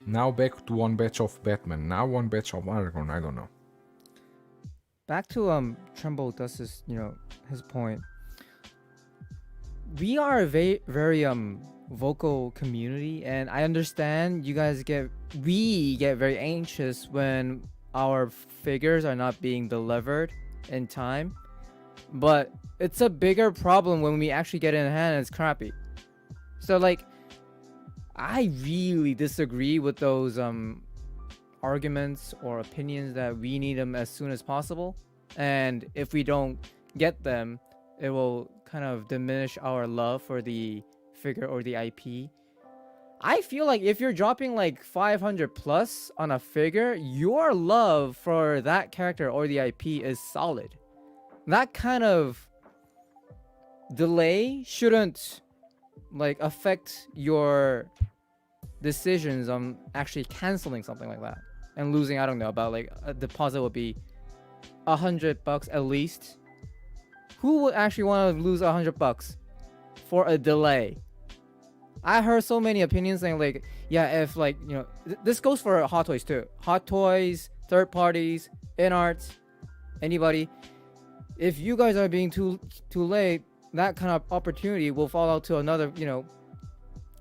Now back to one batch of Batman. Now one batch of Aragorn. I don't know. Back to Trumbo does his his point. We are a very vocal community, and I understand we get very anxious when our figures are not being delivered in time, but it's a bigger problem when we actually get it in hand and it's crappy. So like, I really disagree with those arguments or opinions that we need them as soon as possible, and if we don't get them, it will kind of diminish our love for the figure or the IP. I feel like if you're dropping like 500 plus on a figure, your love for that character or the IP is solid. That kind of delay shouldn't like affect your decisions on actually canceling something like that and losing, I don't know, about like a deposit would be $100 at least. Who would actually want to lose $100 for a delay? I heard so many opinions saying like, yeah, if like, this goes for Hot Toys too. Hot Toys, third parties, InArt, anybody. If you guys are being too late, that kind of opportunity will fall out to another, kind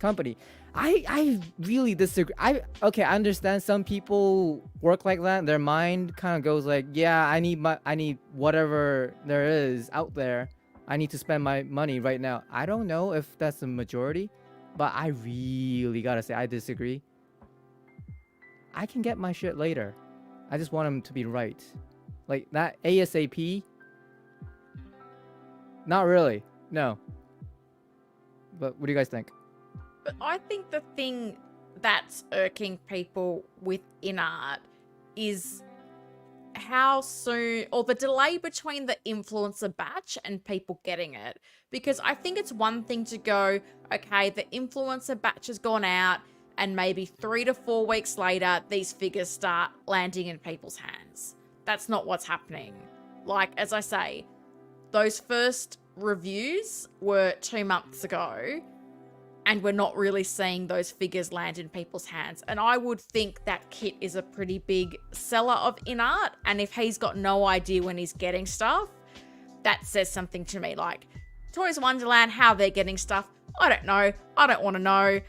company. I really disagree. I understand some people work like that. Their mind kind of goes like, yeah, I need whatever there is out there. I need to spend my money right now. I don't know if that's the majority, but I really gotta say I disagree. I can get my shit later. I just want them to be right. Like that ASAP. Not really. No. But what do you guys think? But I think the thing that's irking people with InArt is how soon, or the delay between the influencer batch and people getting it. Because I think it's one thing to go, okay, the influencer batch has gone out, and maybe 3 to 4 weeks later, these figures start landing in people's hands. That's not what's happening. Like, as I say, those first reviews were 2 months ago, and we're not really seeing those figures land in people's hands. And I would think that Kit is a pretty big seller of InArt, and if he's got no idea when he's getting stuff, that says something to me. Like, Toys Wonderland, how they're getting stuff, I don't know. I don't want to know.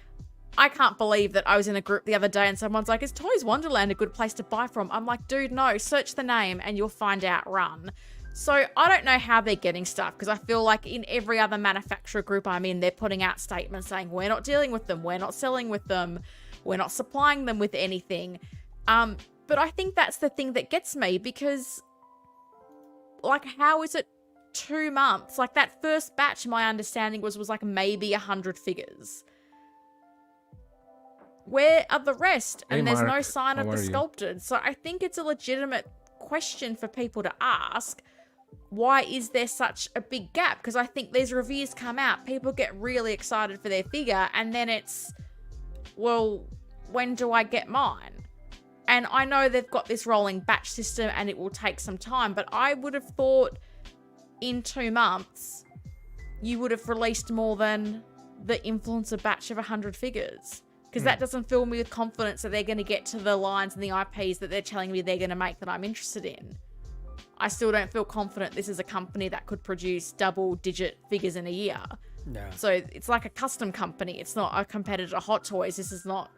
I can't believe that I was in a group the other day and someone's like, is Toys Wonderland a good place to buy from? I'm like, dude, no, search the name and you'll find out, run. So I don't know how they're getting stuff, because I feel like in every other manufacturer group I'm in, they're putting out statements saying, we're not dealing with them, we're not selling with them, we're not supplying them with anything. But I think that's the thing that gets me, because, like, how is it 2 months? Like, that first batch, my understanding was like maybe 100 figures. Where are the rest? And Hey, there's no Mark, sign of how the are you? sculpted. So I think it's a legitimate question for people to ask. Why is there such a big gap? Because I think these reviews come out, people get really excited for their figure, and then it's, well, when do I get mine? And I know they've got this rolling batch system and it will take some time, but I would have thought in 2 months, you would have released more than the influencer batch of 100 figures. Because that doesn't fill me with confidence that they're going to get to the lines and the IPs that they're telling me they're going to make that I'm interested in. I still don't feel confident this is a company that could produce double-digit figures in a year. No. So it's like a custom company. It's not a competitor to Hot Toys. This is not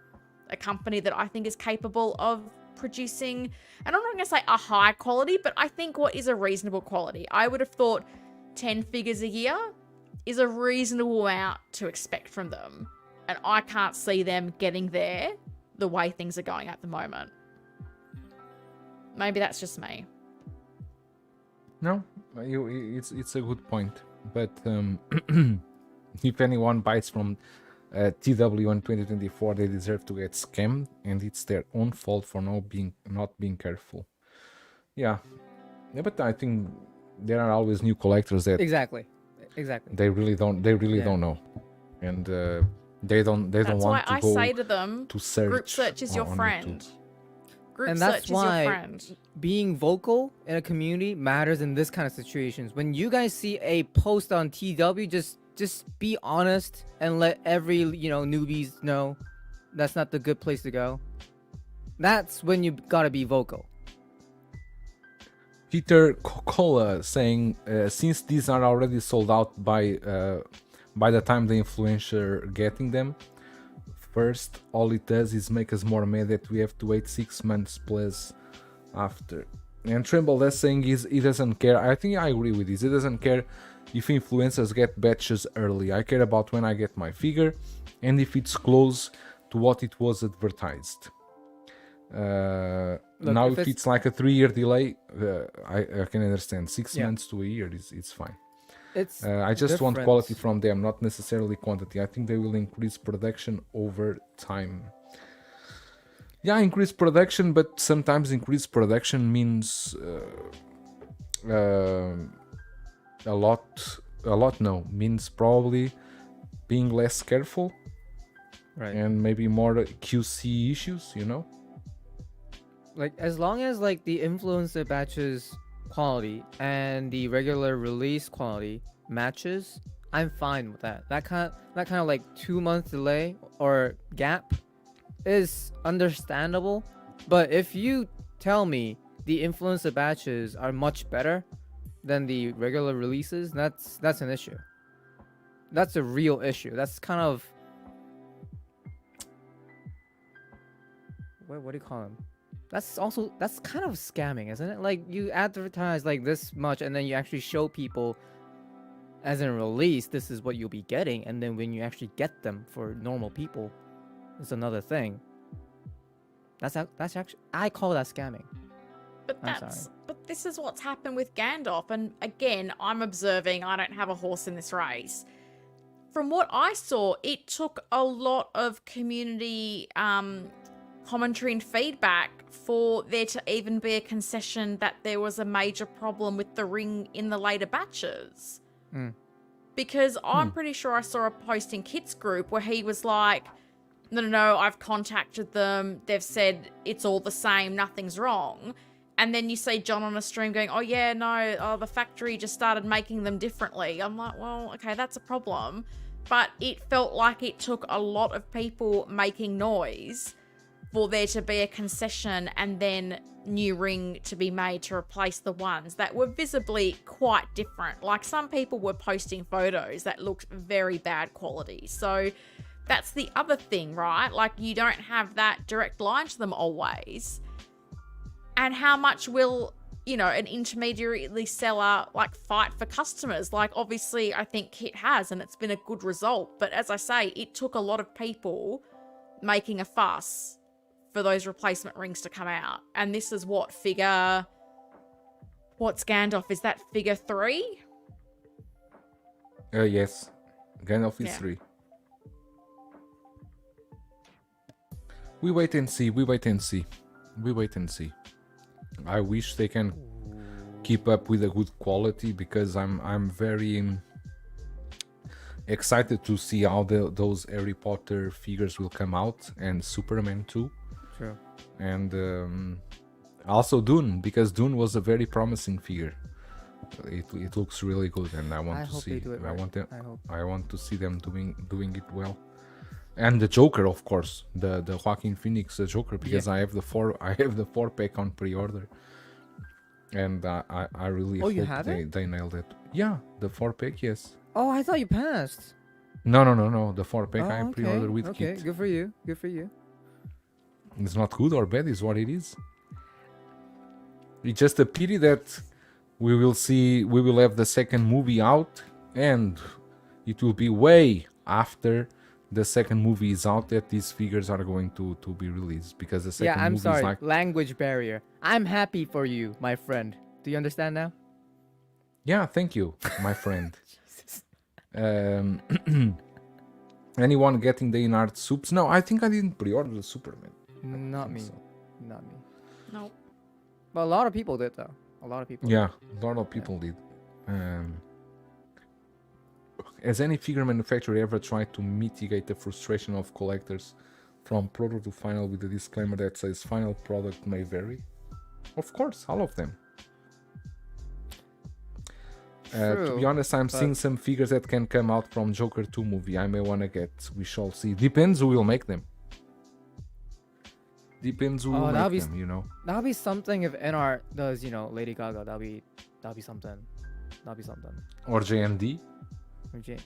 a company that I think is capable of producing, and I'm not going to say a high quality, but I think what is a reasonable quality. I would have thought 10 figures a year is a reasonable amount to expect from them. And I can't see them getting there the way things are going at the moment. Maybe that's just me. No, it's a good point. But if anyone buys from TW in 2024, they deserve to get scammed, and it's their own fault for not being careful. Yeah, but I think there are always new collectors that Exactly. they really don't know, and they don't That's want why to I go say to them, to search. group search is your on friend. YouTube. Group And search that's is your why friend. being vocal in a community matters in this kind of situations. When you guys see a post on TW, just be honest and let every newbies know that's not the good place to go. That's when you gotta be vocal. Peter Coca-Cola saying, since these are already sold out by the time the influencer getting them, first, all it does is make us more mad that we have to wait 6 months plus after. And Trimble is saying he doesn't care. I think I agree with this. He doesn't care if influencers get batches early. I care about when I get my figure and if it's close to what it was advertised. Now if it's like a 3-year delay, I can understand. 6 months to a year it's fine. I just want quality from them, not necessarily quantity. I think they will increase production over time. Yeah, increase production, but sometimes increased production means a lot. No, means probably being less careful, Right. and maybe more QC issues. Like, as long as like the influencer batches quality and the regular release quality matches, I'm fine with that. That kind of like 2 month delay or gap is understandable. But if you tell me the influencer batches are much better than the regular releases, that's an issue. That's a real issue. That's kind of what do you call them? That's kind of scamming, isn't it? Like you advertise like this much, and then you actually show people, as in release, this is what you'll be getting, and then when you actually get them for normal people, it's another thing. That's actually, I call that scamming. But I'm sorry. but this is what's happened with Gandalf, and again, I'm observing. I don't have a horse in this race. From what I saw, it took a lot of community commentary and feedback for there to even be a concession that there was a major problem with the ring in the later batches. Because I'm pretty sure I saw a post in Kit's group where he was like, no, I've contacted them. They've said it's all the same, nothing's wrong. And then you see John on a stream going, oh yeah, no, the factory just started making them differently. I'm like, well, okay, that's a problem. But it felt like it took a lot of people making noise for there to be a concession and then new ring to be made to replace the ones that were visibly quite different. Like some people were posting photos that looked very bad quality. So that's the other thing, right? Like you don't have that direct line to them always. And how much will, an intermediary seller like fight for customers? Like obviously I think Kit has, and it's been a good result. But as I say, it took a lot of people making a fuss for those replacement rings to come out. And this is what's Gandalf? Is that figure 3? Yes. Gandalf is 3. We wait and see. I wish they can keep up with a good quality, because I'm very excited to see how those Harry Potter figures will come out, and Superman too. True. And also Dune, because Dune was a very promising figure. It looks really good, and I want to hope see. they do it right. I want to see them doing it well. And the Joker, of course, the Joaquin Phoenix Joker, because I have the 4-pack on pre-order, and I really you hope have they nailed it. Yeah, the 4-pack, yes. Oh, I thought you passed. No, the 4-pack I pre-ordered with Okay, kit. good for you. It's not good or bad, is what it is. It's just a pity that we will have the second movie out, and it will be way after the second movie is out that these figures are going to be released, because the second I'm movie sorry. is like, Language barrier. I'm happy for you, my friend. Do you understand now? yeah, thank you, my friend. Anyone getting the InArt soups? No, I think I didn't pre-order the Superman. Not me. So. Not me. Nope. But a lot of people did though. A lot of people. Yeah, a lot of people did. Has any figure manufacturer ever tried to mitigate the frustration of collectors from proto to final with a disclaimer that says final product may vary? Of course, all of them. To be honest, I'm seeing some figures that can come out from Joker 2 movie. I may want to get. We shall see. Depends who will make them. Depends who will make them, That'll be something if InArt does, Lady Gaga. That'll be something. Or JND. Okay.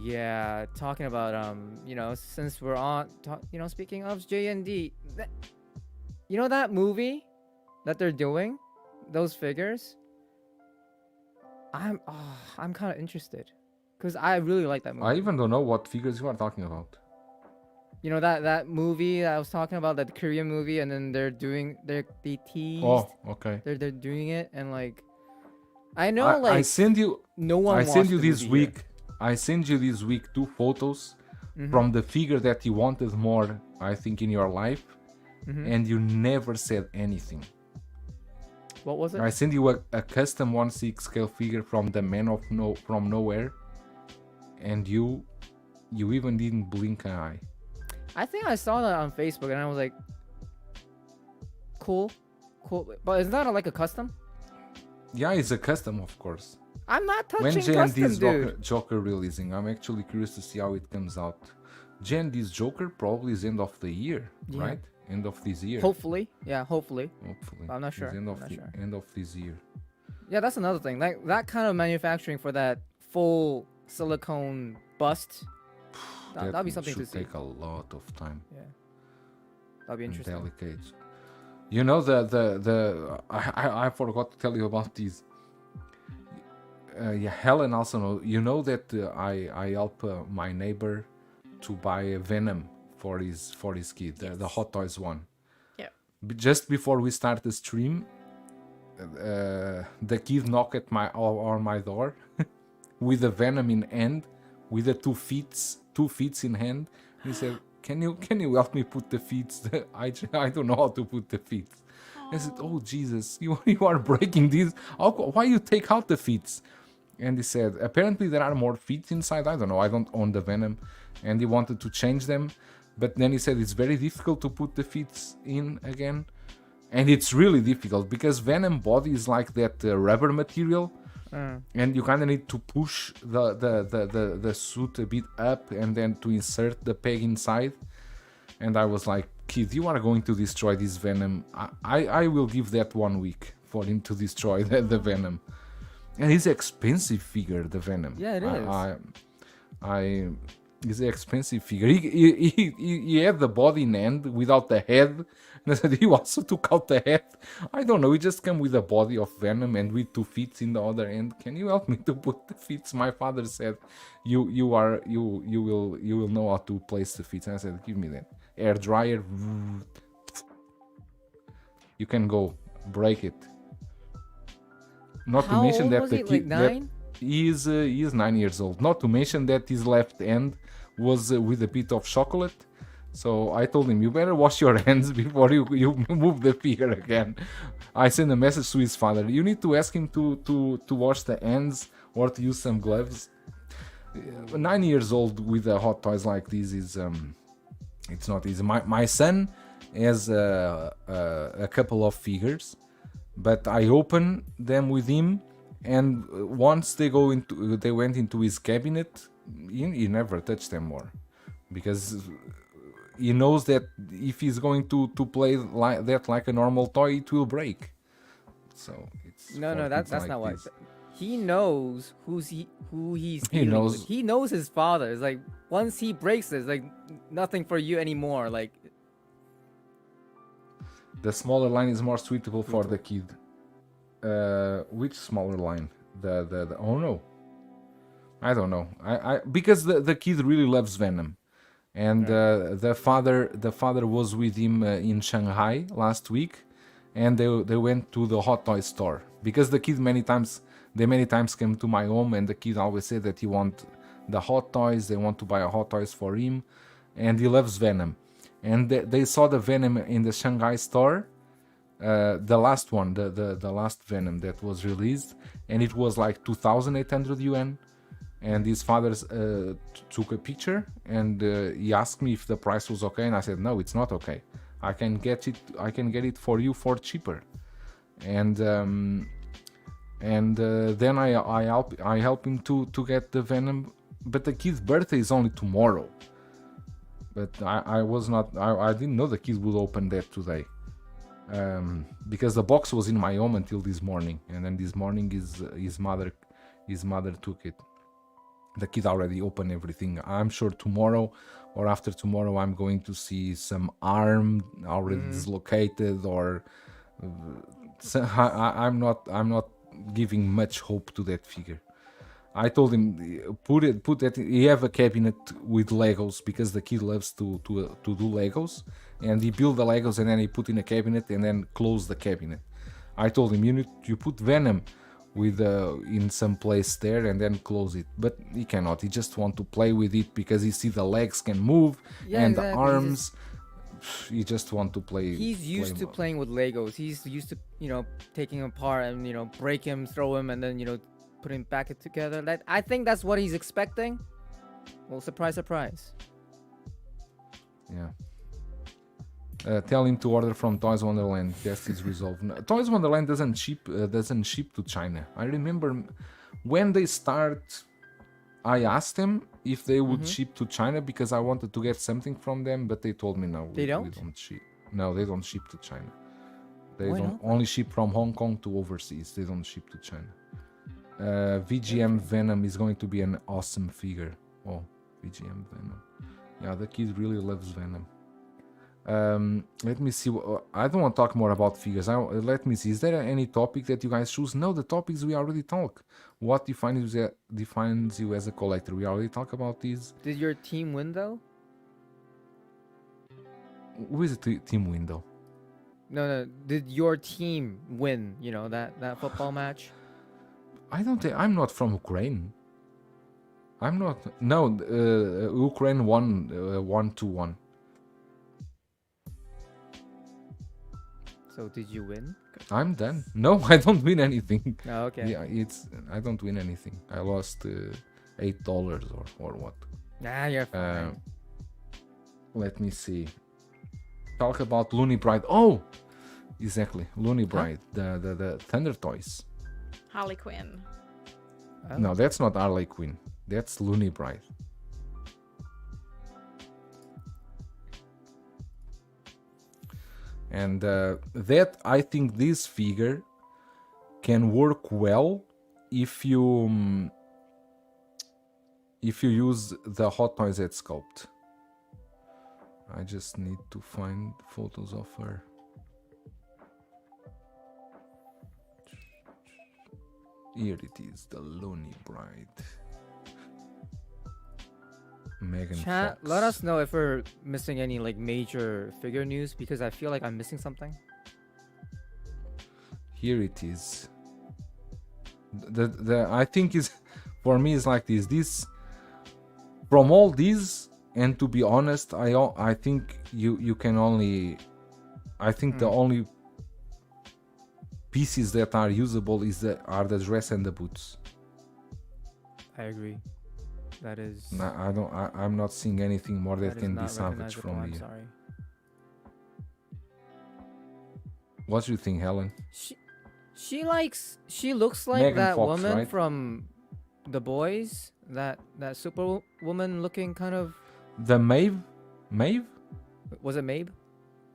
Yeah. Talking about since we're on, speaking of JND, that movie that they're doing, those figures. I'm kind of interested, because I really like that movie. I even don't know what figures you are talking about. That movie that I was talking about, that Korean movie, and then they teased. Oh, okay. They're doing it, and like, I know, I send you. No one. I send you watched the this movie week. here. I send you this week 2 photos from the figure that you wanted more, I think, in your life, and you never said anything. What was it? I send you a custom 1/6 scale figure from the Man from Nowhere, and you even didn't blink an eye. I think I saw that on Facebook, and I was like, cool, but is that like a custom? Yeah, it's a custom, of course. I'm not When touching custom, JND's dude. Joker releasing, I'm actually curious to see how it comes out. JND's Joker probably is end of the year, right? End of this year. Hopefully, yeah, hopefully. But I'm not sure. End of this year. Yeah, that's another thing. Like that kind of manufacturing for that full silicone bust. That'll be something to should see. take a lot of time. Yeah, that'll be And interesting. delicate. You know I forgot to tell you about these. Yeah, Helen also know. You know that I help my neighbor to buy a Venom for his kid, the Hot Toys one. Yeah. Just before we start the stream, the kid knocked at on my door with the Venom in hand, with the two feet in hand. He said, "Can you help me put the feet? I don't know how to put the feet." I said, "Oh Jesus, you are breaking these. Why you take out the feet?" And he said, "Apparently there are more feet inside. I don't know. I don't own the Venom." And he wanted to change them, but then he said it's very difficult to put the feet in again. And it's really difficult because Venom body is like that rubber material, and you kind of need to push the suit a bit up and then to insert the peg inside. And I was like, "Kid, you are going to destroy this Venom. I will give that 1 week for him to destroy the Venom." And it's an expensive figure, the Venom. Yeah, it is. It's an expensive figure. He had the body in hand without the head. And I said he also took out the head. I don't know. He just came with the body of Venom and with 2 feet in the other end. Can you help me to put the feet? My father said, "You will know how to place the feet." And I said, "Give me that air dryer. You can go break it." Not How to mention old that was the he? kid Like 9? he is 9 years old. Not to mention that his left hand was with a bit of chocolate. So I told him, "You better wash your hands before you move the figure again." I sent a message to his father. You need to ask him to wash the hands or to use some gloves. 9 years old with hot toys like this is it's not easy. My son has a couple of figures, but I open them with him, and once they went into his cabinet, he never touched them more, because he knows that if he's going to play like a normal toy, it will break. So it's No, that's like not why. this. He knows who he's He dealing knows. with. He knows his father. It's like once he breaks this, like nothing for you anymore. Like The smaller line is more suitable for the kid. Which smaller line? The oh no, I don't know. I because the kid really loves Venom, and the father was with him in Shanghai last week, and they went to the hot toy store because the kid many times came to my home, and the kid always said that he want the hot toys. They want to buy a hot toys for him, and he loves Venom. And they saw the Venom in the Shanghai store, the last one, the last Venom that was released, and it was like 2,800 yuan. And his father took a picture, and he asked me if the price was okay, and I said no, it's not okay. I can get it for you for cheaper. And then I help him to get the Venom, but the kid's birthday is only tomorrow. But I didn't know the kid would open that today, because the box was in my home until this morning, and then this morning his mother took it. The kid already opened everything. I'm sure tomorrow or after tomorrow I'm going to see some arm already dislocated, or I'm not giving much hope to that figure. I told him put that. He have a cabinet with Legos because the kid loves to do Legos, and he build the Legos and then he put in a cabinet and then close the cabinet. I told him you put Venom with in some place there and then close it, but he cannot. He just want to play with it because he see the legs can move and the arms. He just want to play. He's used to playing with Legos. He's used to taking them apart and break him, throw him, and then put him back together. I think that's what he's expecting. Well, surprise, surprise. Yeah. Tell him to order from Toys Wonderland. Test is resolved. No, Toys Wonderland doesn't ship to China. I remember when they start, I asked them if they would ship to China because I wanted to get something from them, but they told me no. They don't? We don't ship. No, they don't ship to China. They Why don't not? only ship from Hong Kong to overseas. They don't ship to China. VGM Venom is going to be an awesome figure. Oh, BGM Venom. Yeah, the kid really loves Venom. Let me see. I don't want to talk more about figures. Let me see. Is there any topic that you guys choose? No, the topics we already talk. What defines you as a collector? We already talk about these. Did your team win though? Who is the team window? No. Did your team win? You know that football match. I don't think I'm not from Ukraine. I'm not. No, Ukraine won 1-1. So did you win? I'm done. No, I don't win anything. Oh, okay. Yeah, I don't win anything. I lost $8 or what. Nah, you're fine. Let me see. Talk about Looney Bride. Oh, exactly, Looney Bride. The Thunder Toys. Harley Quinn. Oh. No, that's not Harley Quinn. That's Looney Bride. And that I think this figure can work well if you use the Hot Toys at Sculpt. I just need to find photos of her. Here it is, the Looney Bride. Megan Chat, Fox. let us know if we're missing any like major figure news because I feel like I'm missing something. Here it is. The I think is for me is like this. This from all these, and to be honest, I think you can only. I think the only pieces that are usable are the dress and the boots. I agree. That is. No, I'm not seeing anything more that is can be not salvaged recognizable, from I'm here. sorry. What do you think, Helen? She looks like Megan that Fox, woman right? from The Boys. That superwoman looking kind of. The Maeve? Was it Mabe?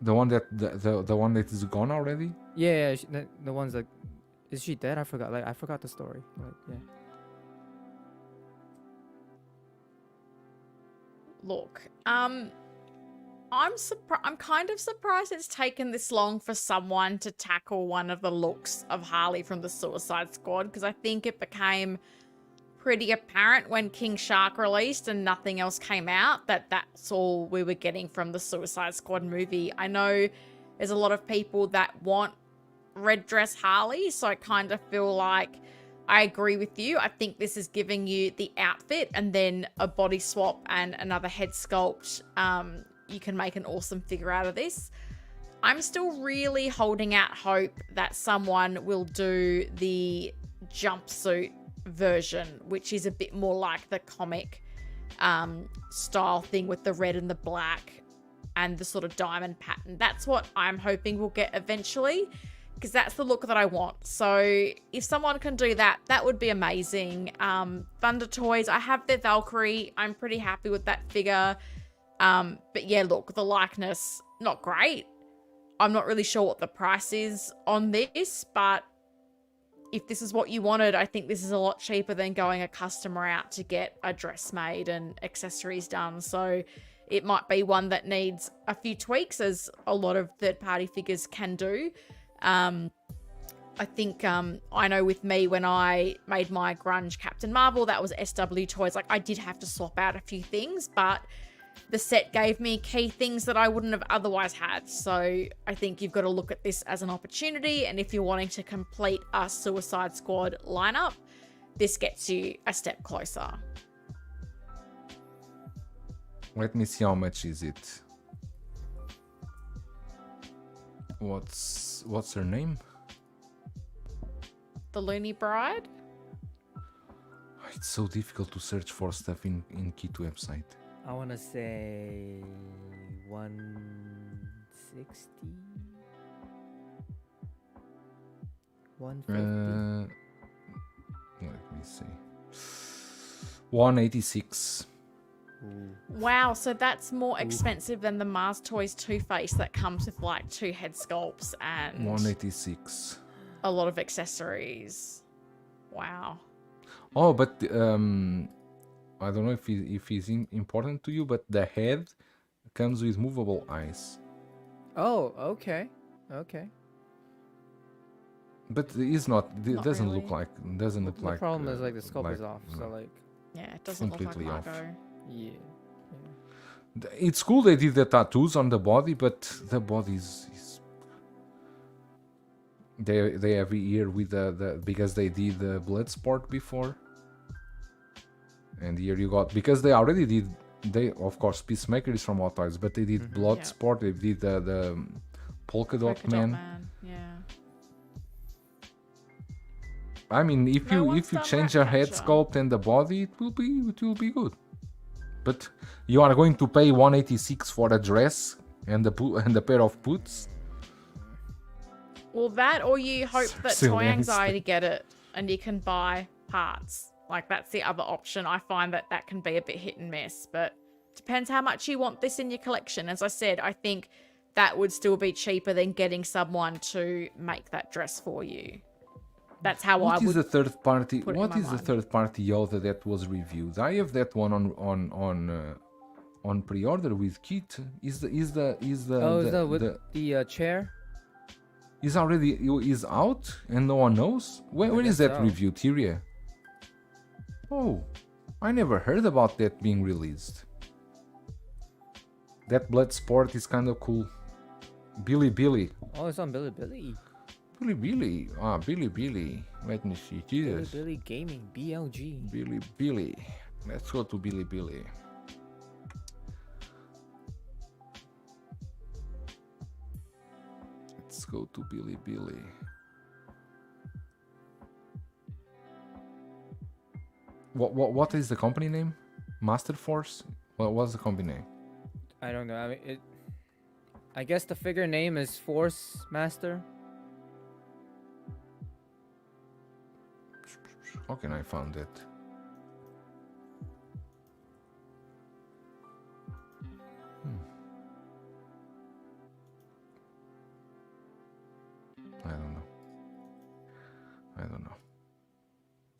The one that the one that is gone already? Yeah, the ones that. Is she dead? I forgot. I forgot the story. Yeah. Look, I'm kind of surprised it's taken this long for someone to tackle one of the looks of Harley from the Suicide Squad, because I think it became pretty apparent when King Shark released and nothing else came out that that's all we were getting from the Suicide Squad movie. I know there's a lot of people that want red dress Harley, so I kind of feel like I agree with you. I think this is giving you the outfit and then a body swap and another head sculpt. You can make an awesome figure out of this. I'm still really holding out hope that someone will do the jumpsuit version, which is a bit more like the comic style thing with the red and the black and the sort of diamond pattern. That's what I'm hoping we'll get eventually, because that's the look that I want. So if someone can do that, that would be amazing. Thunder Toys, I have their Valkyrie. I'm pretty happy with that figure. But yeah, look, the likeness, not great. I'm not really sure what the price is on this, but if this is what you wanted, I think this is a lot cheaper than going a customer out to get a dress made and accessories done. So it might be one that needs a few tweaks, as a lot of third-party figures can do. I think, I know with me, when I made my grunge Captain Marvel, that was SW Toys. Like, I did have to swap out a few things, but the set gave me key things that I wouldn't have otherwise had. So I think you've got to look at this as an opportunity. And if you're wanting to complete a Suicide Squad lineup, this gets you a step closer. Let me see how much is it. What's her name? The Looney Bride? It's so difficult to search for stuff in Kit website. I want to say 160, 150. Let me see. 186. Ooh. Wow, so that's more expensive than the Mars Toys Two-Face that comes with like 2 head sculpts and 186. a lot of accessories. Wow. Oh, but I don't know if he's important to you, but the head comes with movable eyes. Oh, okay. Okay. But it's not. It Not doesn't look really. like. Doesn't look The like. problem is like the sculpt is off, no. so like Yeah, it doesn't look like Completely off. Margot. yeah. It's cool they did the tattoos on the body, but the body is they have here with the because they did the blood sport before, and here you got because they already did. They of course Peacemaker is from Hot Toys, but they did blood Yeah. sport. They did the polka dot Polka man. Dot Man. Yeah. I mean, if No you one's done change your head Ratcatcher. sculpt and the body, it will be good. But you are going to pay 186 for a dress and the pair of boots. Well, that or you hope that Silly Toy answer. Anxiety get it and you can buy parts. Like, that's the other option. I find that can be a bit hit and miss, but depends how much you want this in your collection. As I said, I think that would still be cheaper than getting someone to make that dress for you. That's how I What is would. the third party? put it in What my is the mind. third party Yoda that was reviewed? I have that one on pre-order with Kit. Is the Oh, is that with the chair? is already is out and no one knows? Where is guess that so. review, Tyria? Oh, I never heard about that being released. That blood sport is kind of cool. Billy. Oh, it's on Billy. Billy. Ah, Billy. Let me see. Jesus. Billy Gaming, BLG. Billy. Let's go to Billy. Let's go to Billy. What is the company name? Master Force? What was the company name? I don't know. I mean, I guess the figure name is Force Master. How can I find that? I don't know.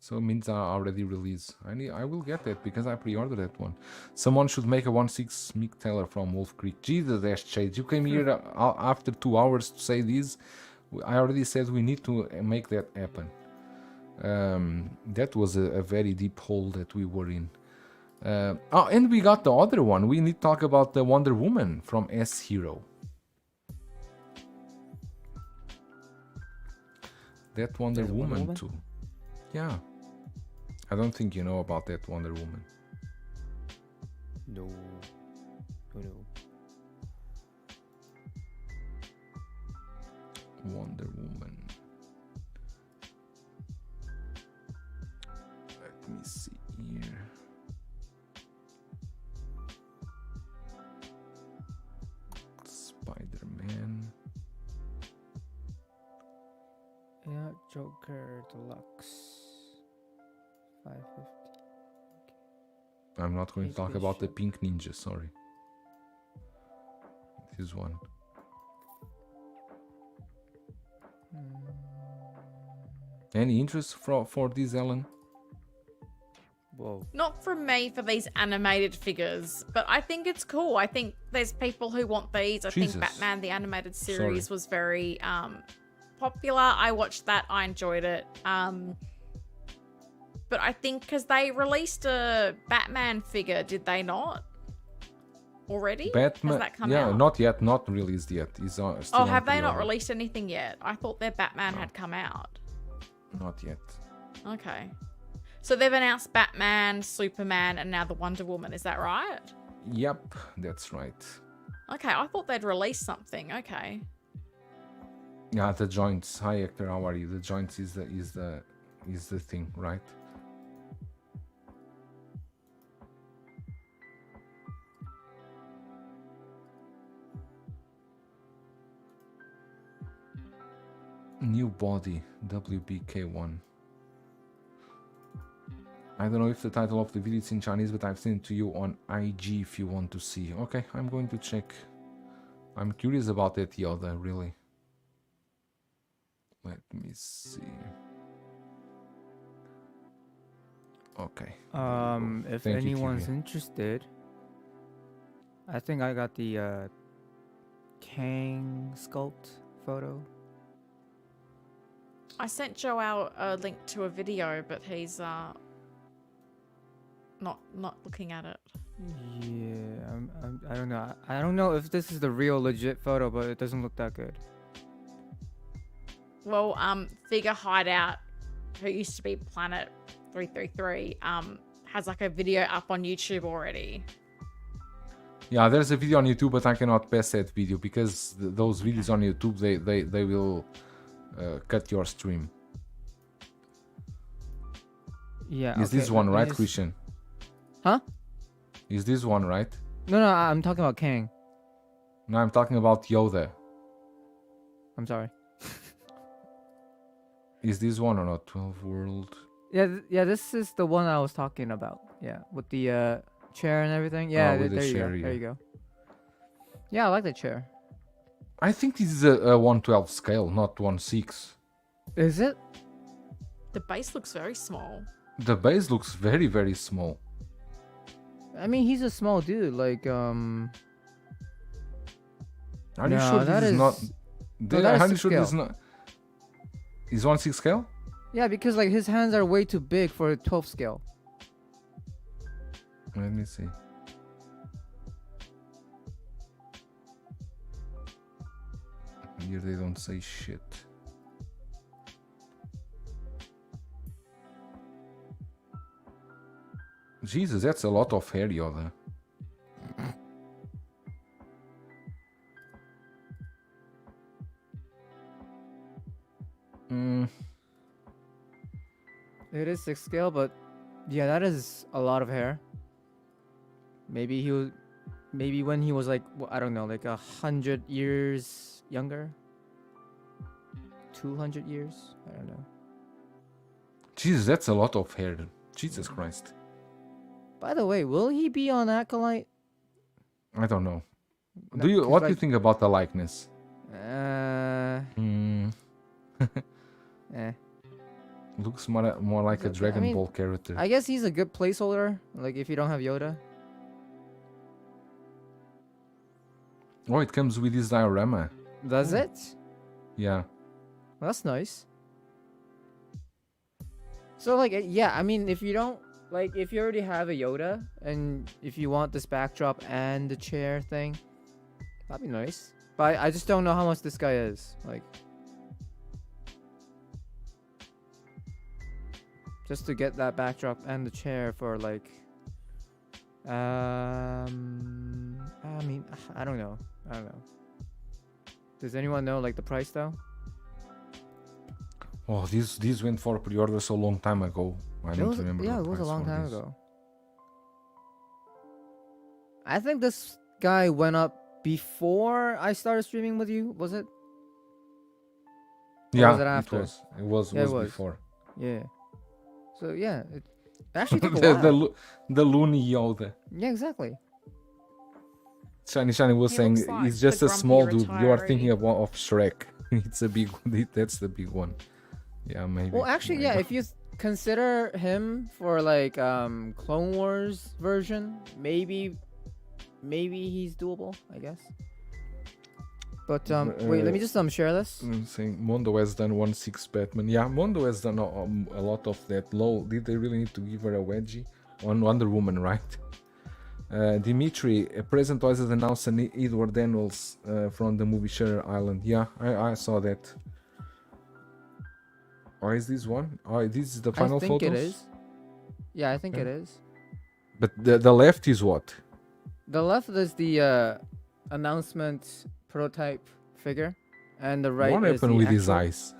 So it means I already released. I will get that because I pre-ordered that one. Someone should make a 1/6 Mick Taylor from Wolf Creek. Jesus, Ash Shades, you came here after 2 hours to say this. I already said we need to make that happen. That was a very deep hole that we were in. And we got the other one. We need to talk about the Wonder Woman from S Hero. That Wonder There's a Wonder Woman Woman? too. Yeah. I don't think you know about that Wonder Woman. No. Wonder Woman. Let me see here. Spider-Man. Yeah, Joker Deluxe. 550. I'm not going to talk HP about the ship. Pink Ninja, sorry. This one. Any interest for this, Ellen? Whoa. Not from me for these animated figures, but I think it's cool. I think there's people who want these. I Jesus. think Batman the Animated Series Sorry. was very popular. I watched that. I enjoyed it. But I think because they released a Batman figure, did they not? Already? Batman. Has that come yeah, out? not yet. Not released yet. It's still Oh, on have they not pre-order. released anything yet? I thought their Batman had come out. Not yet. Okay. So they've announced Batman, Superman, and now the Wonder Woman. Is that right? Yep, that's right. Okay, I thought they'd released something. Okay. Yeah, the joints. Hi Hector, how are you? The joints is the thing, right? New body, WBK1. I don't know if the title of the video is in Chinese, but I've sent it to you on IG if you want to see. Okay, I'm going to check. I'm curious about that Yoda, really. Let me see. Okay. If Thank you, anyone's Kiwi. interested, I think I got the Kang sculpt photo. I sent Joe out a link to a video, but he's not looking at it. Yeah, I don't know. I don't know if this is the real legit photo, but it doesn't look that good. Well, Figure Hideout, who used to be Planet 333, has like a video up on YouTube already. Yeah, there's a video on YouTube, but I cannot pass that video because those videos on YouTube they will cut your stream. Yeah. Is this one right, Christian? Huh? Is this one right? No, I'm talking about Kang. No, I'm talking about Yoda. I'm sorry. Is this one or not? 12 World. Yeah, this is the one I was talking about. Yeah, with the chair and everything. Yeah, with the there you chair, go. yeah. There you go. Yeah, I like the chair. I think this is a 1/12 scale, not 1/6. Is it? The base looks very small. The base looks very, very small. I mean, he's a small dude. Like, Are you No, sure that this is is- not? no, that is Are you six sure this is scale. not? Is 1/6 scale? yeah, because like his hands are way too big for a 12 scale. Let me see. Here they don't say shit. Jesus, that's a lot of hair, Yoda. It is 6 scale, but yeah, that is a lot of hair. Maybe maybe when he was like, I don't know, like 100 years younger. 200 years? I don't know. Jesus, that's a lot of hair. Jesus Christ. By the way, will he be on Acolyte? I don't know. No, Do you? 'cause, What do you like, think about the likeness? Eh. Looks more like a Okay, I Dragon mean, Ball character. I guess he's a good placeholder. Like if you don't have Yoda. Oh, it comes with this diorama. Does it? Yeah. That's nice. So like yeah, I mean if you don't like if you already have a Yoda and if you want this backdrop and the chair thing, that'd be nice. But I just don't know how much this guy is. Like just to get that backdrop and the chair for like I mean I don't know. Does anyone know like the price though? Oh, these went for pre-order so long time ago. I don't remember. Yeah, the it was a price long for time this. ago. I think this guy went up before I started streaming with you, was it? Or Yeah, was it after? It was Yeah, it was. before. Yeah. So yeah, it actually took a the, while. the loony Yoda. Yeah, exactly. Shiny was He saying looks like he's just the a small grumpy dude. You are thinking retiree. of Shrek. It's a big one. That's the big one. Yeah, maybe. Well, actually, yeah, if you consider him for like Clone Wars version, maybe he's doable, I guess. But wait, let me just share this. I'm saying Mondo has done 1/6 Batman. Yeah, Mondo has done a lot of that. Lol, did they really need to give her a wedgie on Wonder Woman, right? Dimitri, Present Toys has announced an Edward Daniels from the movie Shutter Island. Yeah, I saw that. Or is this one? Oh, this is the final I think photos? it is. Yeah, I think it is. But the left is what? The left is the announcement prototype figure, and the right What is happened the with his actual- eyes?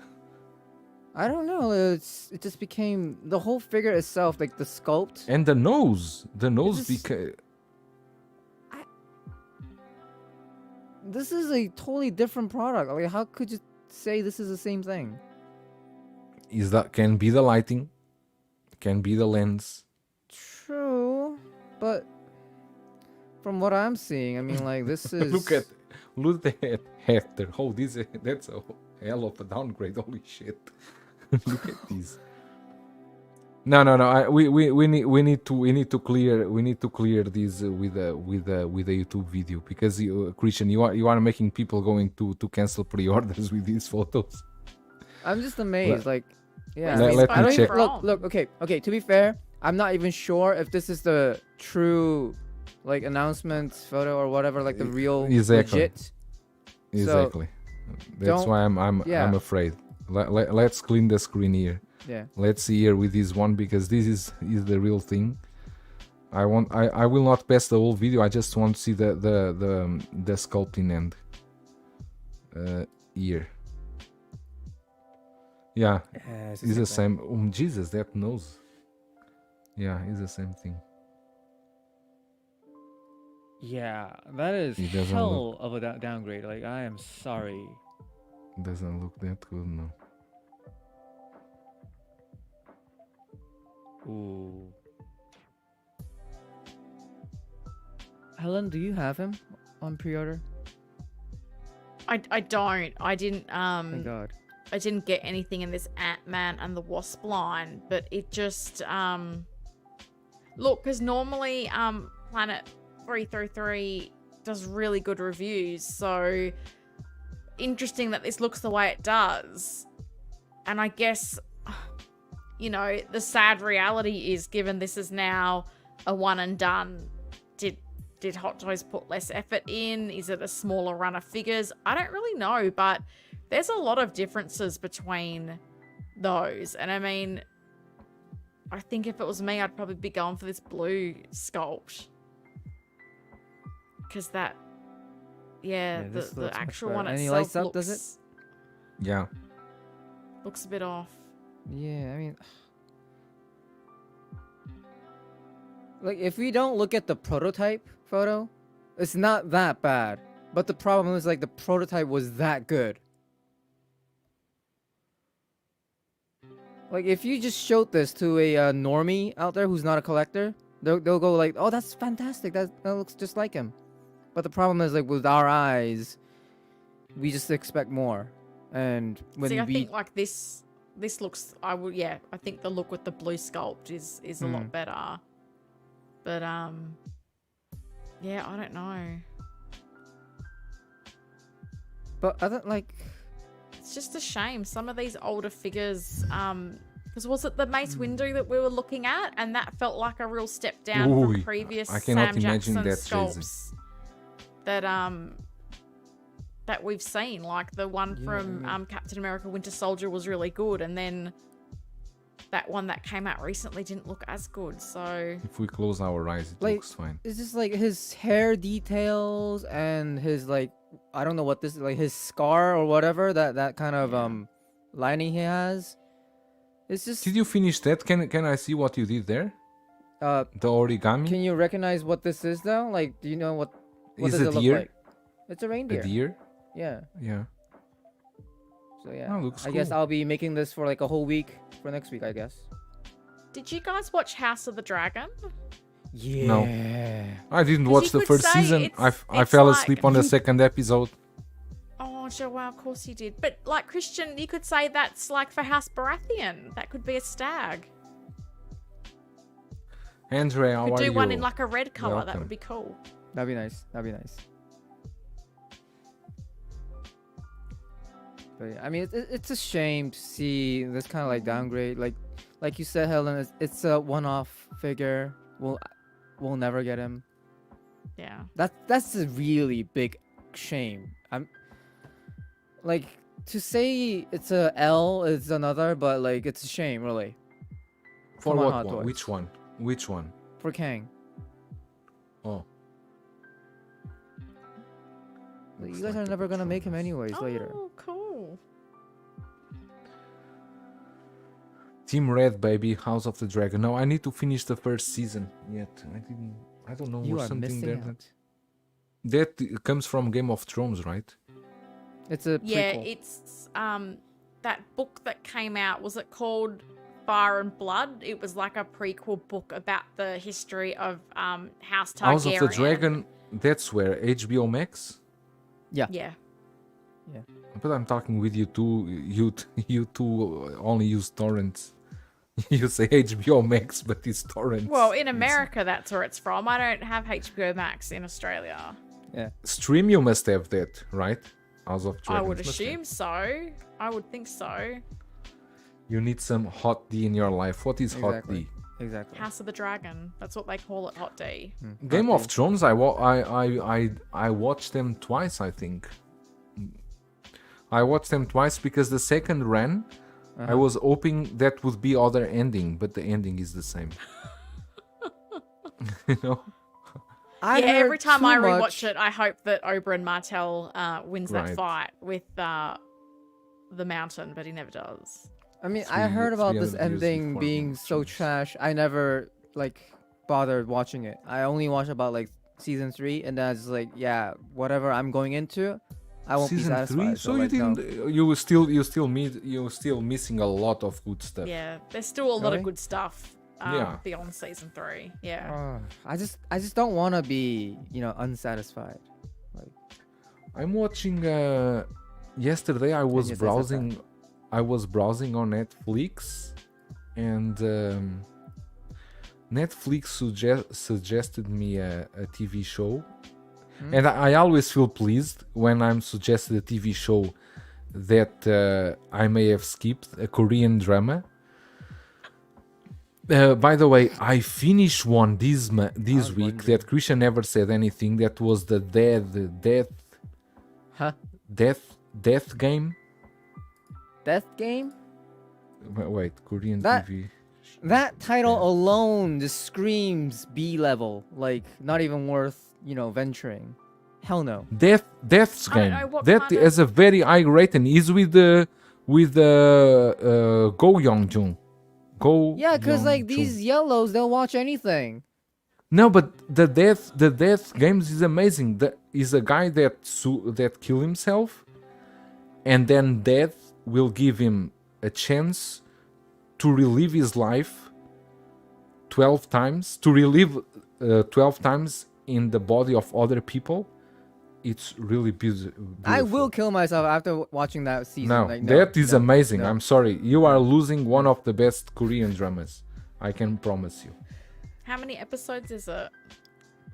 I don't know. It just became the whole figure itself, like the sculpt. And the nose. The nose just- became... This is a totally different product. Like, how could you say this is the same thing? Is that can be the lighting, can be the lens. True, but from what I'm seeing, I mean, like this is. Look at Hector. Oh, that's a hell of a downgrade. Holy shit! Look at these. No. We need to clear this with a YouTube video because Christian, you are making people going to cancel pre-orders with these photos. I'm just amazed. Like, yeah. Where's I this mean, let I me don't check. even look. Okay. To be fair, I'm not even sure if this is the true, like, announcement photo or whatever, like the real Exactly. legit. Exactly. That's don't- why I'm afraid. Let's clean the screen here. Yeah. Let's see here with this one because this is the real thing. I will not pass the whole video. I just want to see the sculpting end. Here. Yeah, it's the same. Jesus, that nose. Yeah, it's the same thing. Yeah, that is It doesn't hell of a downgrade. Like, I am sorry. Doesn't look that good, no. Ooh. Helen, do you have him on pre-order? I don't. I didn't Thank God. I didn't get anything in this Ant-Man and the Wasp line, but it just look, because normally Planet 333 does really good reviews, so interesting that this looks the way it does. And I guess, you know, the sad reality is, given this is now a one and done, did Hot Toys put less effort in? Is it a smaller run of figures? I don't really know, but there's a lot of differences between those. And I mean, I think if it was me, I'd probably be going for this blue sculpt. Because that, this the looks much actual better. one And he itself lights up, does it? Yeah. looks a bit off. Yeah, I mean, like, if we don't look at the prototype photo, it's not that bad. But the problem is, like, the prototype was that good. Like, if you just showed this to a normie out there who's not a collector, they'll go like, "Oh, that's fantastic. That looks just like him." But the problem is, like, with our eyes, we just expect more. And when See, I think like this looks. I think the look with the blue sculpt is a lot better. But yeah, I don't know. But I don't like. It's just a shame. Some of these older figures, because was it the Mace Windu that we were looking at, and that felt like a real step down Ooh, from previous I cannot Sam imagine Jackson that, sculpts that we've seen. Like the one from Captain America: Winter Soldier was really good, and then that one that came out recently didn't look as good. So If we close our eyes, it Like, looks fine. it's just like his hair details and his, like, I don't know what this, like, his scar or whatever, that kind of lining he has. It's just Did you finish that? Can I see what you did there? The origami? can you recognize what this is though? Like, do you know what Is does a it look deer? like? It's a reindeer. A deer? Yeah. Yeah. So yeah. Oh, looks I guess cool. I'll be making this for like a whole week for next week, I guess. did you guys watch House of the Dragon? Yeah. No. I didn't 'Cause watch you the could first say season. it's- I it's fell like- asleep on the second episode. Oh, sure, well, of course you did. But like Christian, you could say that's like for House Baratheon. That could be a stag. Andre, how Could are do you? one in like a red color. That Welcome. would be cool. That'd be nice. That'd be nice. But yeah, I mean, it's a shame to see this kind of like downgrade. Like you said, Helen, it's a one-off figure. We'll never get him. Yeah. That's a really big shame. I'm like, to say it's a L is another, but like it's a shame, really. For Come on, what Hot one? Toys. Which one? Which one? For Kang. Oh. Like, Looks you guys like are the never gonna make him Patronus. anyways later. Oh, cool. Team Red, baby, House of the Dragon. No, I need to finish the first season yet. I don't know. You or are something there missing that, out. that comes from Game of Thrones, right? It's a Yeah, prequel. it's that book that came out. Was it called Fire and Blood? It was like a prequel book about the history of House Targaryen. House of the Dragon. That's where HBO Max. Yeah. But I'm talking with you two. You two only use torrents. You say HBO Max, but it's torrents. Well, in It's- America, that's where it's from. I don't have HBO Max in Australia. Yeah. Stream, you must have that, right? House of I Dragons would must have. assume so. I would think so. You need some hot D in your life. What is hot Exactly. D? Exactly. House of the Dragon. That's what they call it, Hot D. Game of Thrones. I watched them twice. I think. I watched them twice because the second run, I was hoping that would be other ending, but the ending is the same. You know. I Yeah, heard every time too I rewatch much- it, I hope that Oberyn Martell wins that Right. fight with the mountain, but he never does. I mean, I heard about this 300 years ending before being Game of so Thrones. trash. I never bothered watching it. I only watched about season 3, and then I was just like, yeah, whatever I'm going into, I won't be Season satisfied. 3. So you like, no. didn't. You're still missing a lot of good stuff. Yeah, there's still a lot Really? of good stuff Yeah. beyond season 3. Yeah. I just don't want to be unsatisfied. I'm watching. Yesterday I was you say something? browsing. I was browsing on Netflix, and Netflix suggested me a TV show, and I always feel pleased when I'm suggested a TV show that I may have skipped, a Korean drama. By the way, I finished one this was week wondering. that Christian never said anything. That was the Huh? death game. Death Game? Wait, Korean That- TV. That title Yeah. alone just screams B level. Like, not even worth, venturing. Hell no. Death's I don't game. know, what That kind of- has a very high rating. Is with Go Young-jun. Go. Yeah, because Young-jun. these yellows, they'll watch anything. No, but the death games is amazing. Is a guy that kill himself, and then death will give him a chance to relive his life 12 times, to relive 12 times in the body of other people. It's really beautiful. I will kill myself after watching that season. No, Like, that is amazing. no. I'm sorry. You are losing one of the best Korean dramas. I can promise you. How many episodes is it?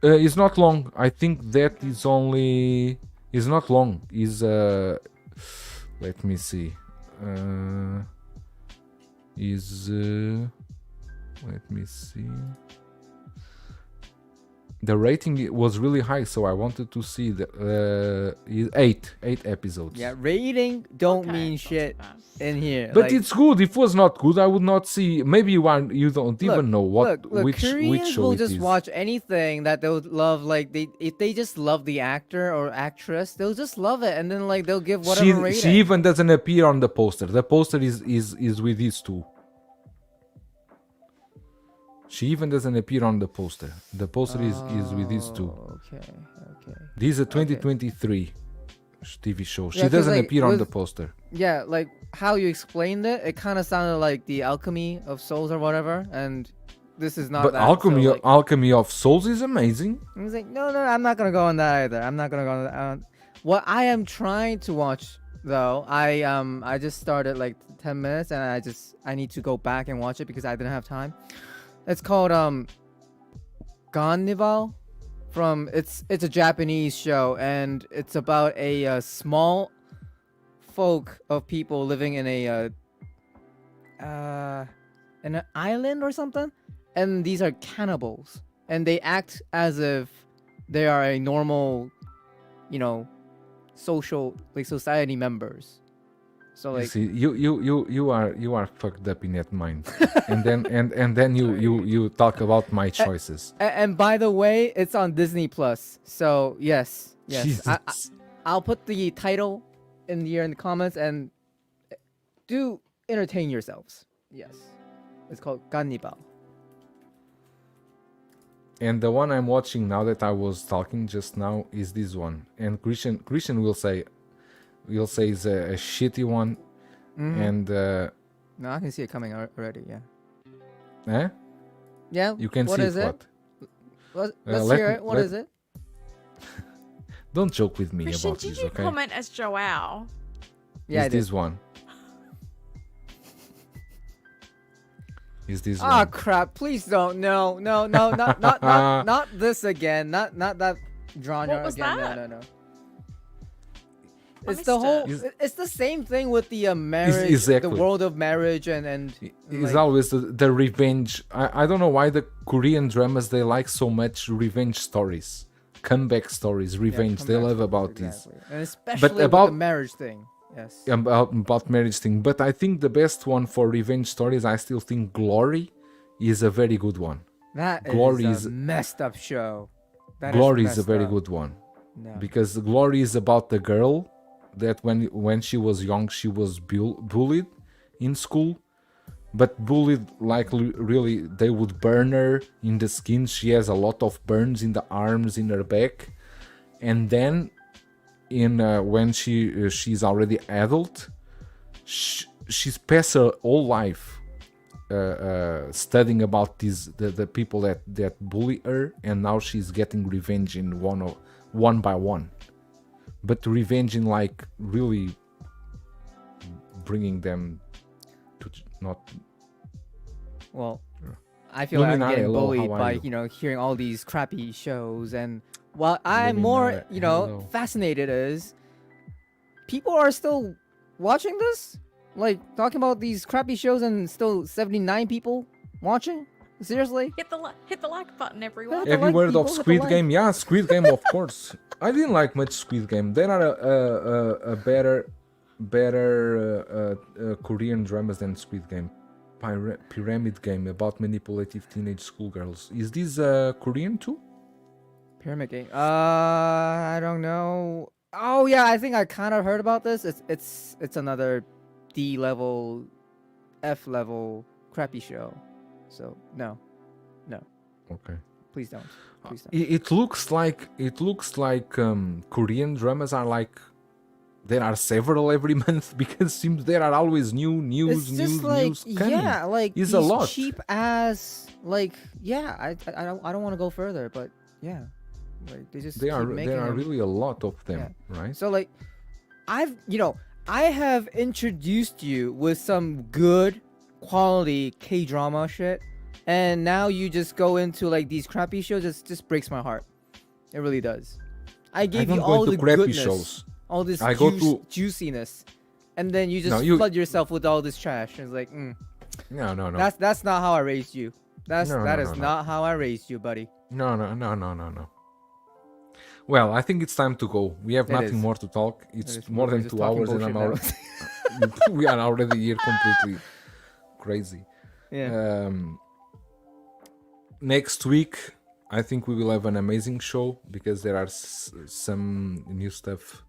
It's not long. I think that is only. It's not long. Is let me see. Let me see. The rating was really high, so I wanted to see the eight episodes. Yeah, rating don't Okay, mean not too shit bad. in here. But like, it's good. If it was not good, I would not see. Maybe you don't even know what look, which Koreans show will it just is. watch anything that they'll love. Like if they just love the actor or actress, they'll just love it, and then they'll give whatever rating. She even doesn't appear on the poster. The poster is with these two. She even doesn't appear on the poster. The poster is with these two. Okay. This is a 2023 TV show. She Yeah, 'cause, doesn't appear on with- the poster. Yeah, like how you explained it, it kind of sounded like the alchemy of souls or whatever, and this is not But that. Alchemy, so, like, Alchemy of Souls is amazing. I was like, no, I'm not gonna go on that either. I'm not gonna go on that. What I am trying to watch though, I just started like 10 minutes, and I need to go back and watch it because I didn't have time. It's called Carnival. It's a Japanese show, and it's about a small folk of people living in an island or something, and these are cannibals, and they act as if they are a normal, social society members. So You like, see, you are fucked up in that mind, and then you talk about my choices. and by the way, it's on Disney Plus. So yes, Jesus. I'll put the title in here in the comments, and do entertain yourselves. Yes, it's called Cannibal. And the one I'm watching now that I was talking just now is this one. And Christian will say it's a shitty one. And No, I can see it coming already. Yeah. eh? Yeah. You can what see is it? Let's let hear me- it. What let- is it? Don't joke with me Christian, about did this, you okay? comment as Joao? Yeah, I It's did. this one. Is this Ah, one? crap! Please don't. No, not this again. Not that genre What was again. that? No. I It's the missed whole. it. It's the same thing with the marriage, the exactly. world of marriage, and It's like, always the revenge. I don't know why the Korean dramas they like so much revenge stories, comeback stories, yeah, revenge. They comeback love stories, about this. exactly. And especially with the about- marriage thing. Yes. About marriage thing. But I think the best one for revenge stories, I still think Glory is a very good one. That Glory is is- a messed up show. That Glory is a messed very up. good one. No. Because Glory is about the girl that when she was young she was bullied in school, but bullied like really they would burn her in the skin. She has a lot of burns in the arms, in her back, and then in when she's already adult, she's passed her whole life studying about the people that bully her, and now she's getting revenge in one by one. But revenge in like really bringing them to not. Well, I feel like I'm Luminare, getting hello, bullied how are by you? Hearing all these crappy shows, and what I'm more Luminare, hello. fascinated is people are still watching this, like talking about these crappy shows, and still 79 people watching. Seriously? Hit the like button, everyone. Yeah. Have you like heard people of with the Squid like. Game? Yeah, Squid Game, of course. I didn't like much Squid Game. There are a better Korean dramas than Squid Game. Pyramid Game about manipulative teenage schoolgirls. Is this Korean too? Pyramid Game. I don't know. Oh yeah, I think I kind of heard about this. It's another D level, F level crappy show. So no, Okay. please don't. Please don't. It looks like Korean dramas are like there are several every month because it seems there are always news coming. Yeah, like It's these a lot. cheap ass, like yeah. I don't want to go further, but yeah, like they just There keep are making them. really a lot of them, right? So like, I have introduced you with some good quality K-drama shit, and now you just go into like these crappy shows. It just breaks my heart. It really does. I gave don't you go all into the crappy goodness, shows. all this I go to- juiciness, and then you just No, you- flood yourself with all this trash. It's like, No. that's not how I raised you. That is No. not how I raised you, buddy. No. Well, I think it's time to go. We have It nothing is. more to talk. It's It is. more We're than just 2 talking hours, and I'm bullshit already, we are already here completely crazy. Yeah. Next week, I think we will have an amazing show because there are some new stuff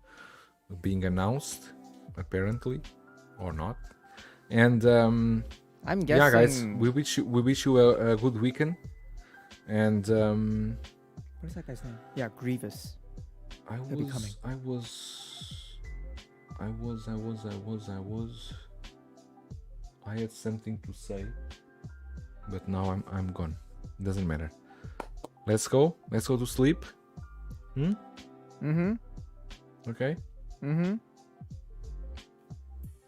being announced, apparently, or not. And I'm guessing. yeah, guys, we wish you a good weekend. And What is that guy's name? Yeah, Grievous. He'll be coming. I had something to say, but now I'm gone. Doesn't matter. Let's go to sleep. Mm-hmm. Okay. Mm-hmm.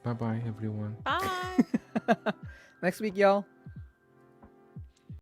Bye bye everyone. Bye. Next week, y'all.